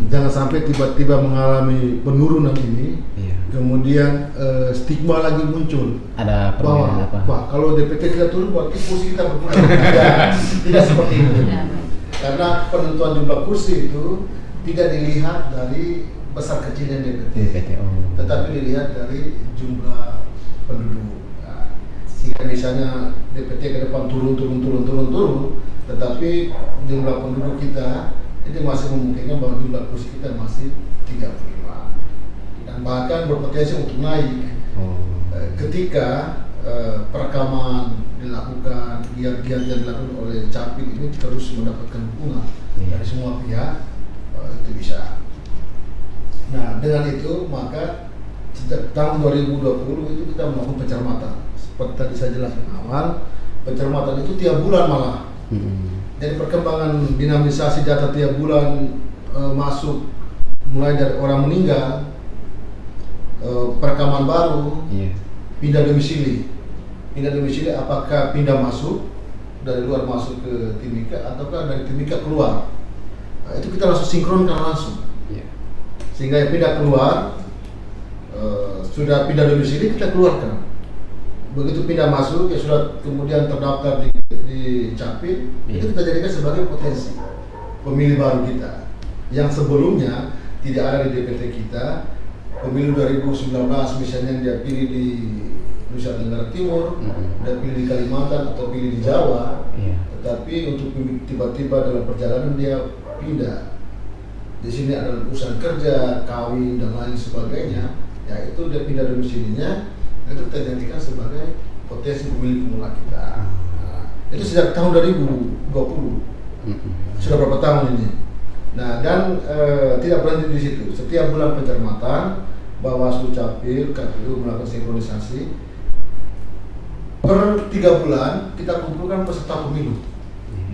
Jangan sampai tiba-tiba mengalami penurunan ini, kemudian stigma lagi muncul. Ada bahwa apa? Kalau DPT tidak turun berarti kursi kita berkurang. Tidak seperti itu. Karena penentuan jumlah kursi itu tidak dilihat dari besar kecilnya DPT, tetapi dilihat dari jumlah penduduk. Nah, jika misalnya DPT ke depan turun, tetapi jumlah penduduk kita itu masih memungkinkan bahwa jumlah kursi kita masih 35 dan bahkan berpotensi untuk naik ketika perekaman dilakukan, giat-giat yang dilakukan oleh Capil ini terus mendapatkan dukungan dari semua pihak, itu bisa. Nah, dengan itu maka sejak tahun 2020 itu kita melakukan pencermatan. Seperti tadi saya jelaskan awal, pencermatan itu tiap bulan malah. Jadi perkembangan dinamisasi data tiap bulan masuk, mulai dari orang meninggal, perekaman baru, pindah domisili. Pindah domisili apakah pindah masuk dari luar masuk ke Timika ataukah dari Timika keluar. Nah, itu kita langsung sinkronkan langsung. Sehingga yang pindah keluar sudah pindah domisili kita keluarkan. Begitu pindah masuk ya sudah kemudian terdaftar di Capil, itu kita jadikan sebagai potensi pemilih baru kita yang sebelumnya tidak ada di DPT kita. Pemilu 2019 misalnya dia pilih di Nusa Tenggara Timur, dia pilih di Kalimantan atau pilih di Jawa, tetapi untuk tiba-tiba dalam perjalanan dia pindah. Di sini ada urusan kerja, kawin dan lain sebagainya, ya itu dia pindah domisilinya, itu kita jadikan sebagai potensi pemilih pemula kita. Nah, itu sejak tahun 2020, sudah berapa tahun ini. Nah dan tidak berhenti di situ. Setiap bulan pencermatan, Bawaslu Capil, KPU melakukan sinkronisasi. Per 3 bulan kita kumpulkan peserta pemilu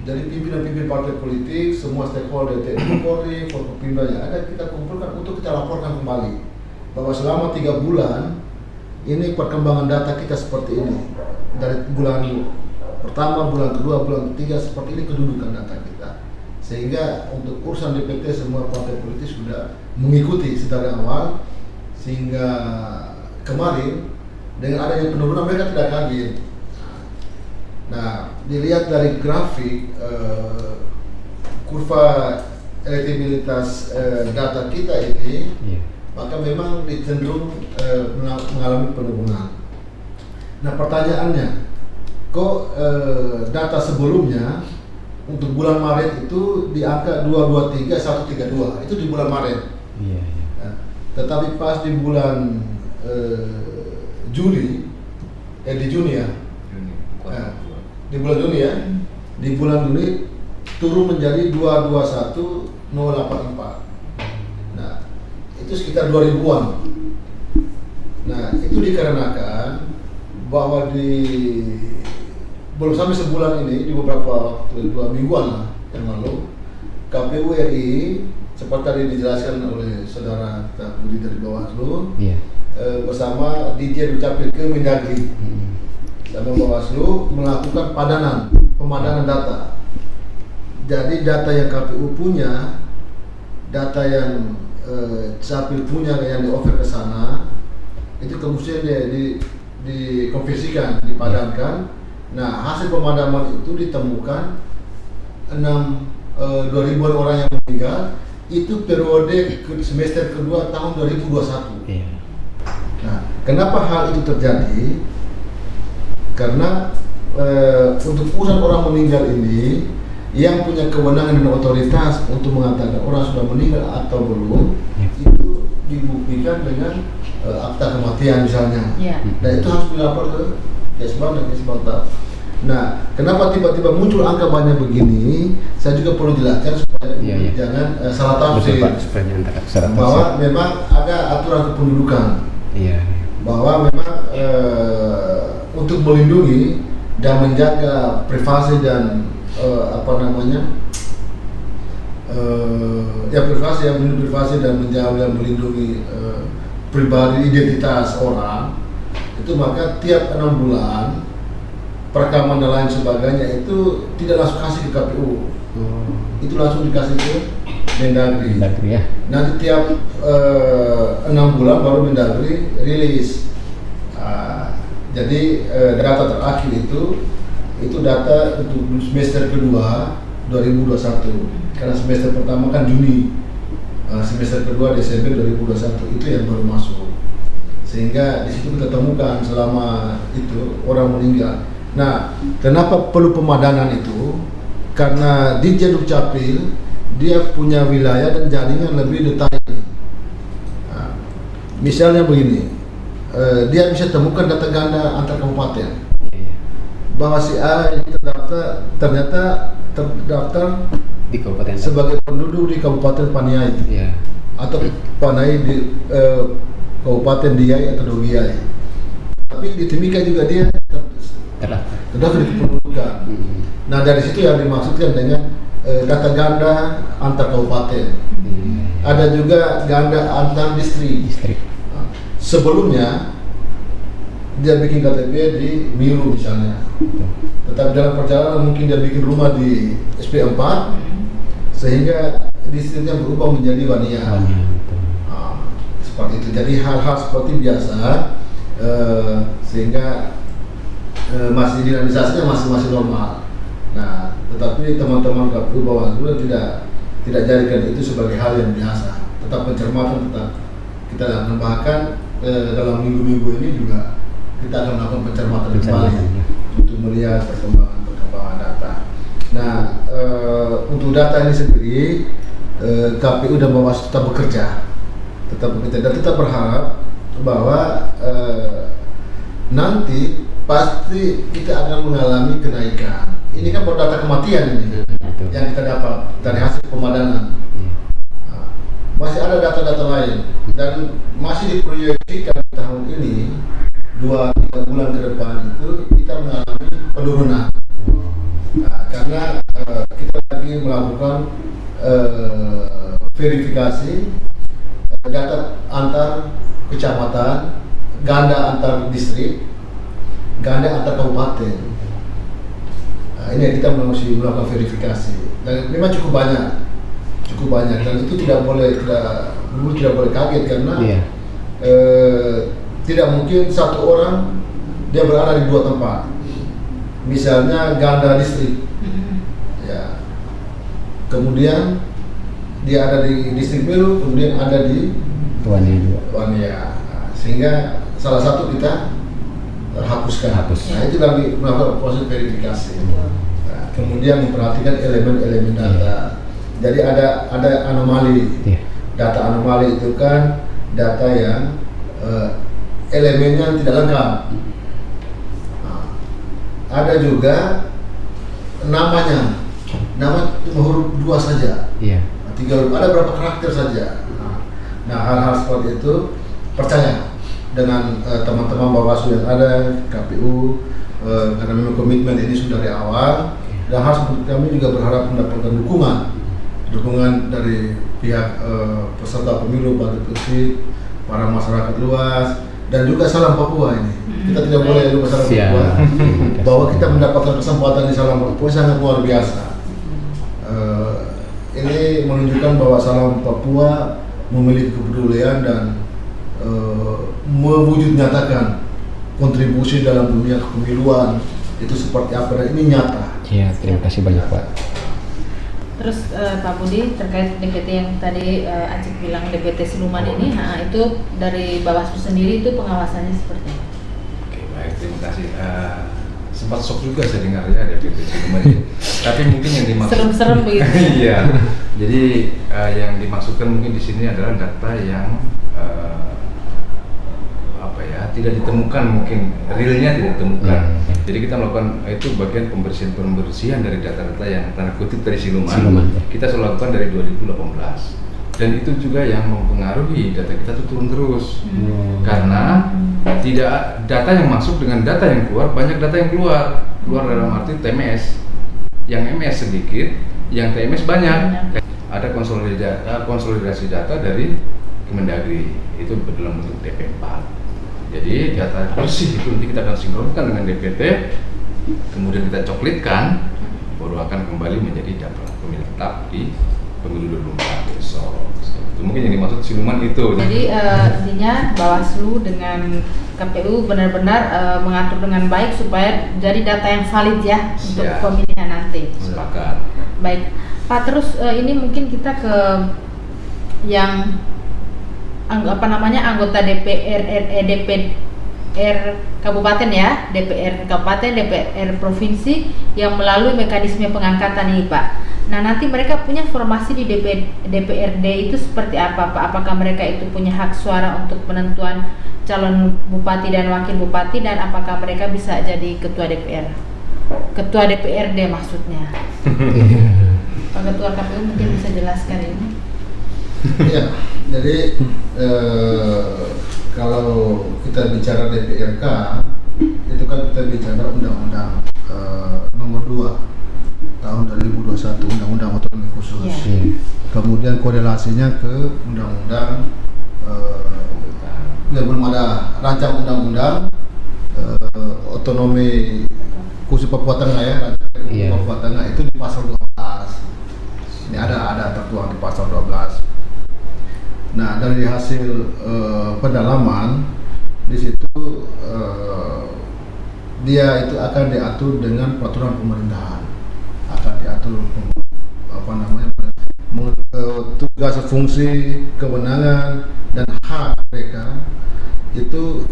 dari pimpinan-pimpinan partai politik, semua stakeholder TNI, Polri, Forkopimda yang ada kita kumpulkan untuk kita laporkan kembali bahwa selama 3 bulan ini perkembangan data kita seperti ini. Dari bulan pertama, bulan kedua, bulan ketiga seperti ini kedudukan data kita. Sehingga untuk urusan DPT semua partai politik sudah mengikuti sedari awal, sehingga kemarin dengan adanya penurunan mereka tidak kaget. Nah, dilihat dari grafik kurva elektabilitas data kita ini, maka memang cenderung mengalami penurunan. Nah, pertanyaannya, kok data sebelumnya untuk bulan Maret itu di angka 223, 132, itu di bulan Maret. Nah, tetapi pas di bulan Juni ya, di bulan Juni ya, di bulan Juni turun menjadi 221.084. Nah, itu sekitar 2000-an. Nah, itu dikarenakan bahwa belum sampai sebulan ini, di beberapa waktu 2 mingguan lah yang lalu, KPU RI seperti tadi dijelaskan oleh saudara Budi dari Bawaslu, bersama Dirjen Dukcapil ke Mendagri sama Bawaslu melakukan pemadanan data. Jadi data yang KPU punya, data yang Capil punya yang di-offer ke sana, itu kemudian dikonversikan, dipadankan. Nah, hasil pemadaman itu ditemukan 2.000-an orang yang meninggal, itu periode semester kedua tahun 2021. Nah, kenapa hal itu terjadi? Karena untuk urusan orang meninggal ini, yang punya kewenangan dan otoritas untuk mengatakan orang sudah meninggal atau belum, itu dibuktikan dengan akta kematian misalnya. Dan itu harus dilapor ke Kesbang dan Kesbangtap. Nah, kenapa tiba-tiba muncul angka banyak begini? Saya juga perlu jelaskan supaya jangan salah tafsir. Bahwa memang ada aturan kependudukan. Bahwa memang untuk melindungi dan menjaga privasi dan privasi dan menjaga dan melindungi pribadi identitas orang, itu maka tiap 6 bulan perekaman dan lain sebagainya itu tidak langsung kasih ke KPU, itu langsung dikasih ke Mendagri. Nanti tiap 6 bulan baru Mendagri rilis. Jadi data terakhir itu data untuk semester kedua 2021, karena semester pertama kan Juni, semester kedua Desember 2021 itu yang baru masuk, sehingga di situ kita temukan selama itu orang meninggal. Nah, kenapa perlu pemadanan itu? Karena Dirjen Dukcapil dia punya wilayah dan jaringan lebih detail. Nah, misalnya begini, dia bisa temukan data ganda antar kabupaten, bahwa si A ini ternyata terdaftar di kabupaten sebagai penduduk di Kabupaten Paniai, atau Paniai di Kabupaten Diai atau Dogiai. Tapi di Timika juga dia terdaftar di kependudukan. Nah dari situ yang dimaksudkan dengan data ganda antar kabupaten. Ada juga ganda antar distrik. Nah, sebelumnya dia bikin KTP di Miru misalnya. Tetapi dalam perjalanan mungkin dia bikin rumah di SP4 sehingga distriknya berubah menjadi Wania. Seperti itu. Jadi hal-hal seperti biasa sehingga masih dinamisasinya masih normal. Nah, tetapi teman-teman KPU Bawaslu tidak jadikan itu sebagai hal yang biasa. Tetap pencermatan tetap kita lakukan, bahkan dalam minggu-minggu ini juga kita akan melakukan pencermatan kembali untuk melihat perkembangan data. Nah, untuk data ini sendiri KPU dan Bawaslu tetap bekerja dan tetap berharap bahwa nanti pasti kita akan mengalami kenaikan. Ini kan baru data kematian ini yang kita dapat dari hasil pemadanan. Nah, masih ada data-data lain dan masih diproyeksikan tahun ini 2-3 bulan ke depan itu kita mengalami penurunan. Nah, karena kita lagi melakukan verifikasi data antar kecamatan, ganda antar distrik, ganda antar kabupaten. Nah, ini yang kita masih melakukan verifikasi dan memang cukup banyak dan itu tidak boleh kaget karena tidak mungkin satu orang dia berada di 2 tempat. Misalnya ganda distrik, ya, kemudian dia ada di distrik Miru, kemudian ada di Wania. Nah, sehingga salah satu kita hapuskan. Nah, itu lagi melakukan proses verifikasi. Nah, kemudian memperhatikan elemen-elemen data. Jadi ada anomali. Data anomali itu kan data yang elemennya tidak lengkap. Nah, ada juga nama cuma huruf 2 saja. 3 huruf, ada berapa karakter saja. Nah, hal-hal seperti itu percaya dengan teman-teman Bawaslu yang ada, KPU, karena memang komitmen ini sudah dari awal, dan kami juga berharap mendapatkan dukungan dari pihak peserta pemilu, partai politik, para masyarakat luas, dan juga Salam Papua ini. Kita tidak boleh lupa Salam Papua, bahwa kita mendapatkan kesempatan di Salam Papua sangat luar biasa. Ini menunjukkan bahwa Salam Papua memiliki kepedulian dan mewujud nyatakan kontribusi dalam dunia kepemiluan itu seperti apa, dan ini nyata. Ya, terima kasih banyak Pak. Terus Pak Budi terkait DPT yang tadi Acik bilang DPT siluman ini, itu dari Bawaslu sendiri itu pengawasannya seperti apa? Oke, baik, terima kasih. Sempat shock juga saya dengar ya DPT siluman ini. Tapi mungkin yang dimaksud serem-serem begitu. Iya. Jadi yang dimaksudkan mungkin di sini adalah data yang tidak ditemukan, mungkin realnya tidak ditemukan. Jadi kita melakukan itu bagian pembersihan dari data-data yang tanda kutip dari siluman. Kita selalu lakukan dari 2018 dan itu juga yang mempengaruhi data kita itu turun terus karena tidak data yang masuk dengan data yang keluar, banyak data yang keluar dalam arti TMS yang MS sedikit, yang TMS banyak. Ada konsolidasi data dari Kemendagri itu dalam bentuk DP4. Jadi data bersih itu nanti kita akan sinkronkan dengan DPT, kemudian kita coklitkan, baru akan kembali menjadi data pemilih tetap di pemilu 2024 besok. Itu mungkin yang dimaksud siluman itu. Jadi intinya Bawaslu dengan KPU benar-benar mengatur dengan baik supaya jadi data yang valid ya untuk pemilihan nanti. Sepakat. Baik, Pak. Terus ini mungkin kita ke yang anggota DPR Kabupaten ya, DPR Kabupaten, DPR Provinsi yang melalui mekanisme pengangkatan ini Pak. Nah nanti mereka punya formasi di DPRD itu seperti apa Pak? Apakah mereka itu punya hak suara untuk penentuan calon bupati dan wakil bupati, dan apakah mereka bisa jadi ketua DPR? Ketua DPRD maksudnya. Pak Ketua KPU mungkin bisa jelaskan ini. Ya, jadi kalau kita bicara DPRK itu kan kita bicara undang-undang nomor 2 tahun 2021 undang-undang otonomi khusus. Kemudian korelasinya ke undang-undang ya belum ada rancang undang-undang otonomi khusus Papua Tengah ya, Papua Tengah itu di pasal 12. Ini ada tertuang di pasal 12. Nah, dari hasil pendalaman di situ dia itu akan diatur dengan peraturan pemerintahan, akan diatur tugas, fungsi, kewenangan dan hak mereka itu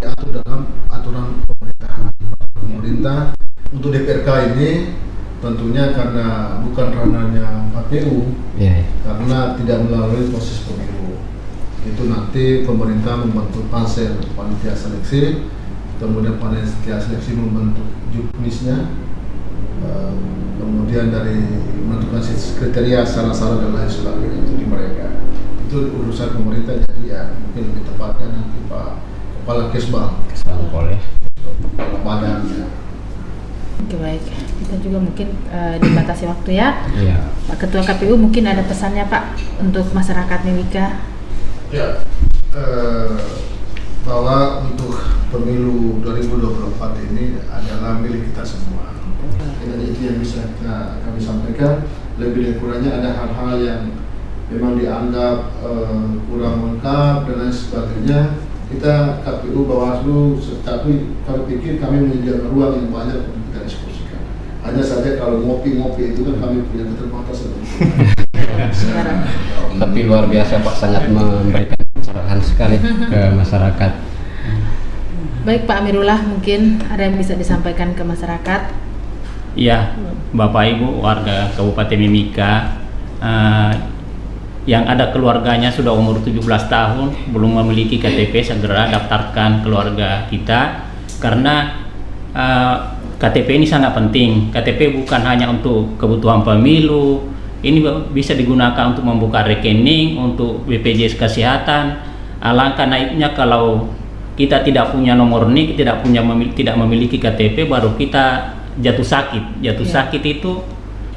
diatur dalam aturan pemerintahan. Pemerintah untuk DPRK ini tentunya karena bukan ranahnya KPU, karena tidak melalui proses pemilu. Itu nanti pemerintah membentuk pansel panitia seleksi, kemudian panitia seleksi membentuk juknisnya, kemudian dari menentukan kriteria syarat-syarat dan lain sebagainya itu di mereka. Itu urusan pemerintah, jadi ya mungkin lebih tepatnya nanti Pak Kepala Kesbang, Kepala Badan. Oke, baik, kita juga mungkin dibatasi waktu ya. Pak Ketua KPU mungkin ada pesannya Pak untuk masyarakat Mimika. Ya, bahwa untuk pemilu 2024 ini adalah milik kita semua. Dan itu yang bisa kami sampaikan. Lebih kurangnya ada hal-hal yang memang dianggap kurang lengkap dan lain sebagainya. Kita KPU, Bawaslu, tapi kami pikir kami menyediakan ruang yang banyak untuk kita diskusikan. Hanya saja kalau ngopi-ngopi itu kan kami punya keterbatasan. Tapi luar biasa Pak, sangat memberikan pencerahan sekali ke masyarakat. Baik Pak Amirullah, mungkin ada yang bisa disampaikan ke masyarakat? Iya, Bapak Ibu warga Kabupaten Mimika yang ada keluarganya sudah umur 17 tahun belum memiliki KTP, segera daftarkan keluarga kita karena KTP ini sangat penting. KTP bukan hanya untuk kebutuhan pemilu, ini bisa digunakan untuk membuka rekening, untuk BPJS Kesehatan. Alangkah naiknya kalau kita tidak punya nomor NIK, tidak memiliki KTP, baru kita jatuh sakit. Sakit itu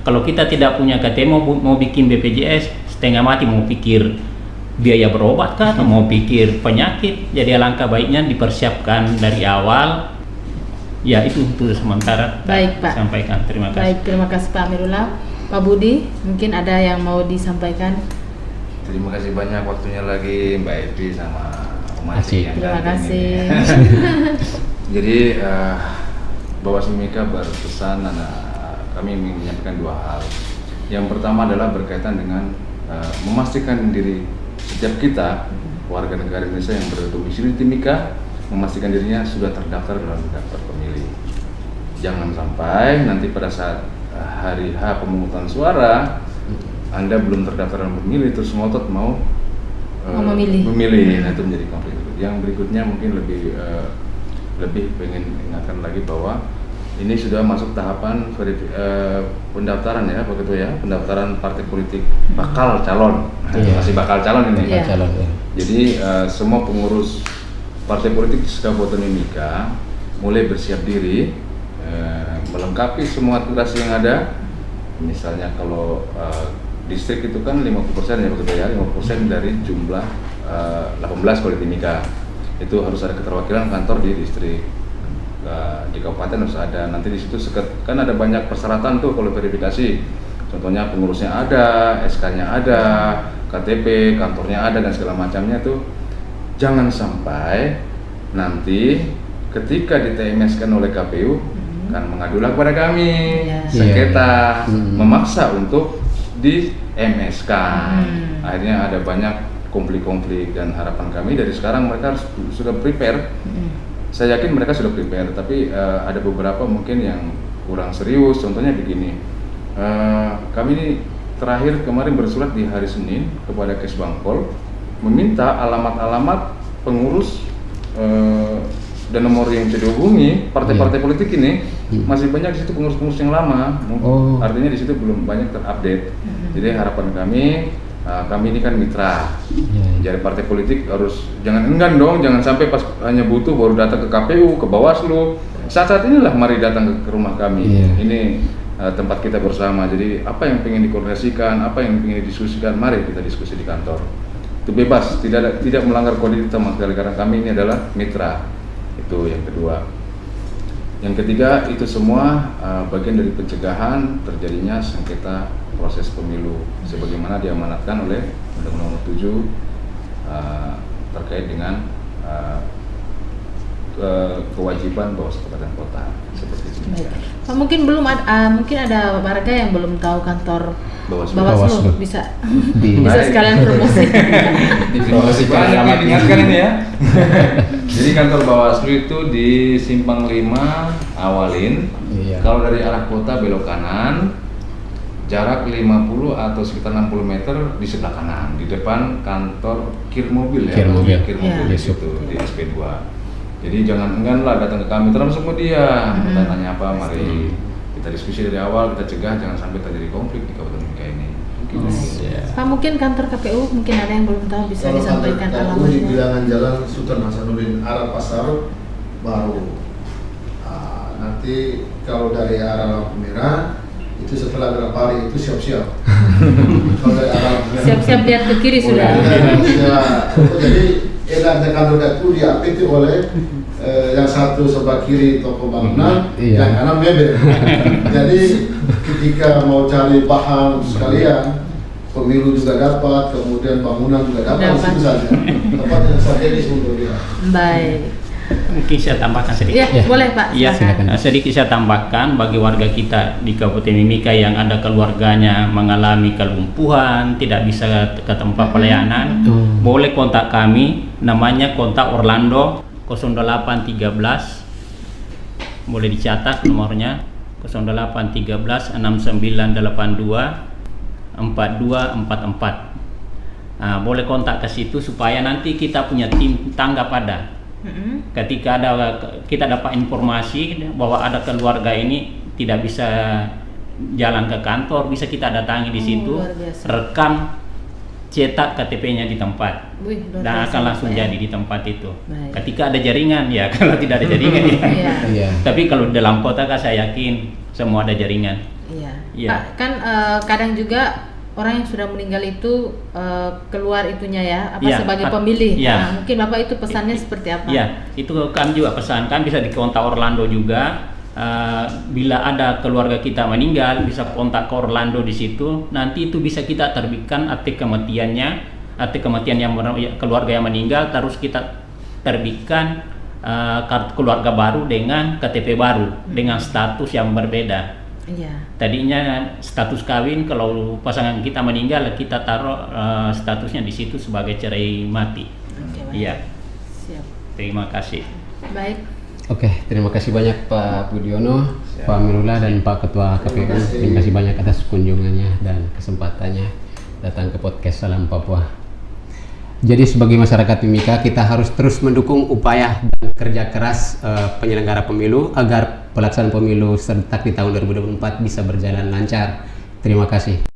kalau kita tidak punya KTP, mau bikin BPJS setengah mati, mau pikir biaya berobat kah atau mau pikir penyakit. Jadi alangkah baiknya dipersiapkan dari awal. Ya, itu sementara baik Pak, sampaikan. Terima kasih. Baik, terima kasih Pak Amirullah. Pak Budi, mungkin ada yang mau disampaikan? Terima kasih banyak waktunya lagi Mbak Evi sama Om Aceh yang terima kasih. Jadi Bawaslu Mimika berpesan, kami ingin menyampaikan dua hal. Yang pertama adalah berkaitan dengan memastikan diri setiap kita warga negara Indonesia yang berdomisili di Mimika, memastikan dirinya sudah terdaftar dalam daftar pemilih. Jangan sampai nanti pada saat hari H pemungutan suara Anda belum terdaftar dalam pemilih terus ngotot mau memilih. Nah, itu menjadi konflik. Yang berikutnya mungkin lebih pengen ingatkan lagi bahwa ini sudah masuk tahapan pendaftaran ya Pak Ketua ya, pendaftaran partai politik bakal calon. Masih bakal calon ini. Jadi semua pengurus partai politik di Kabupaten Mimika mulai bersiap diri melengkapi semua aturan yang ada. Misalnya kalau distrik itu kan 50% ya Pak Ketua ya, 50% dari jumlah 18 kalau di Mimika. Itu harus ada keterwakilan kantor di distrik. Di kabupaten harus ada. Nanti di situ kan ada banyak persyaratan tuh kalau verifikasi. Contohnya pengurusnya ada, SK-nya ada, KTP, kantornya ada dan segala macamnya tuh. Jangan sampai nanti ketika di TMS-kan oleh KPU kan mengadulah kepada kami, sengketa, memaksa untuk di MS-kan. Akhirnya ada banyak konflik-konflik dan harapan kami dari sekarang mereka sudah prepare. Saya yakin mereka sudah prepare, tapi ada beberapa mungkin yang kurang serius. Contohnya begini, kami ini terakhir kemarin bersurat di hari Senin kepada Kesbangpol meminta alamat-alamat pengurus dan nomor yang bisa dihubungi partai-partai politik ini. Masih banyak di situ pengurus-pengurus yang lama, artinya di situ belum banyak terupdate. Jadi harapan kami kami ini kan mitra. Iya. Jadi partai politik harus jangan enggan dong, jangan sampai pas hanya butuh baru datang ke KPU, ke Bawaslu. Saat-saat inilah mari datang ke rumah kami. Iya. Ini tempat kita bersama. Jadi apa yang ingin dikoordinasikan, apa yang ingin didiskusikan, mari kita diskusi di kantor. Itu bebas, tidak melanggar kode etik sama sekali karena kami ini adalah mitra. Itu yang kedua. Yang ketiga, itu semua bagian dari pencegahan terjadinya sengketa proses pemilu sebagaimana diamanatkan oleh Undang-Undang 7 terkait dengan kewajiban Bawaslu Kabupaten Kota seperti itu. Baik. Pak, mungkin ada warga yang belum tahu kantor Bawaslu. Bawaslu. Bisa Di- bisa sekalian promosi. Informasi banyak yang diingatkan ini ya. Jadi kantor Bawaslu itu di Simpang 5 Awalin. Iya. Kalau dari arah kota belok kanan, jarak 50 atau sekitar 60 meter di sebelah kanan, di depan kantor kir mobil ya. Kir mobil. Kir mobil Ya. di situ di SP2. Jadi jangan enggan lah datang ke kami termasuk media. Kita tanya apa, mari kita diskusi dari awal, kita cegah jangan sampai terjadi konflik di Kabupaten Mimika ini. Mungkin Iya. Pak, mungkin kantor KPU mungkin ada yang belum tahu, bisa Kalau disampaikan kantor KPU di alamatnya. bilangan Jalan Sultan Hasanuddin arah pasar baru. Nanti kalau dari arah lampu merah itu setelah berapa hari itu siap-siap. Kalau dari arah lampu merah Siap-siap lihat ke kiri sudah. Jadi enaknya kantor KPU diapiti oleh yang satu sebelah kiri toko bangunan, Iya. yang kanan mebel. Jadi ketika mau cari bahan sekalian, pemilu juga dapat, kemudian bangunan juga dapat, di situ saja. Tempat yang strategis untuk dia. Baik. Mungkin saya tambahkan sedikit. Iya, Ya. boleh Pak. Iya, silakan. sedikit saya tambahkan bagi warga kita di Kabupaten Mimika yang ada keluarganya mengalami kelumpuhan, tidak bisa ke tempat pelayanan, boleh kontak kami, namanya kontak Orlando 0813, boleh dicatat nomornya 0813 6982 4244. Boleh kontak ke situ supaya nanti kita punya tim tanggap ada. Ketika kita dapat informasi bahwa ada keluarga ini tidak bisa jalan ke kantor, bisa kita datangi di situ, luar biasa. rekam, cetak KTP-nya di tempat, Wih, luar dan biasa, akan langsung Pak, ya. jadi di tempat itu. Baik. Ketika ada jaringan ya, kalau tidak ada jaringan ya. Iya. Iya. Tapi kalau dalam kota kan saya yakin semua ada jaringan. Iya. Iya. Pak, kan kadang juga orang yang sudah meninggal itu keluar itunya ya, apa Iya, sebagai pemilih. iya. Nah, mungkin Bapak itu pesannya seperti apa? Iya, itu kami juga pesankan, bisa di kontak Orlando juga. Bila ada keluarga kita meninggal, bisa kontak ke Orlando di situ. Nanti itu bisa kita terbitkan akte kematiannya, akte kematian yang keluarga yang meninggal, terus kita terbitkan kartu keluarga baru dengan KTP baru dengan status yang berbeda. Iya. Tadinya status kawin, kalau pasangan kita meninggal kita taruh statusnya di situ sebagai cerai mati. Oke, baik. Iya, Siap. terima kasih. Baik. Oke, terima kasih banyak Pak Budiono, Pak Amirullah dan Pak Ketua KPU. Terima kasih banyak atas kunjungannya dan kesempatannya datang ke podcast Salam Papua. Jadi sebagai masyarakat Mimika kita harus terus mendukung upaya dan kerja keras penyelenggara pemilu agar pelaksanaan pemilu serentak di tahun 2024 bisa berjalan lancar. Terima kasih.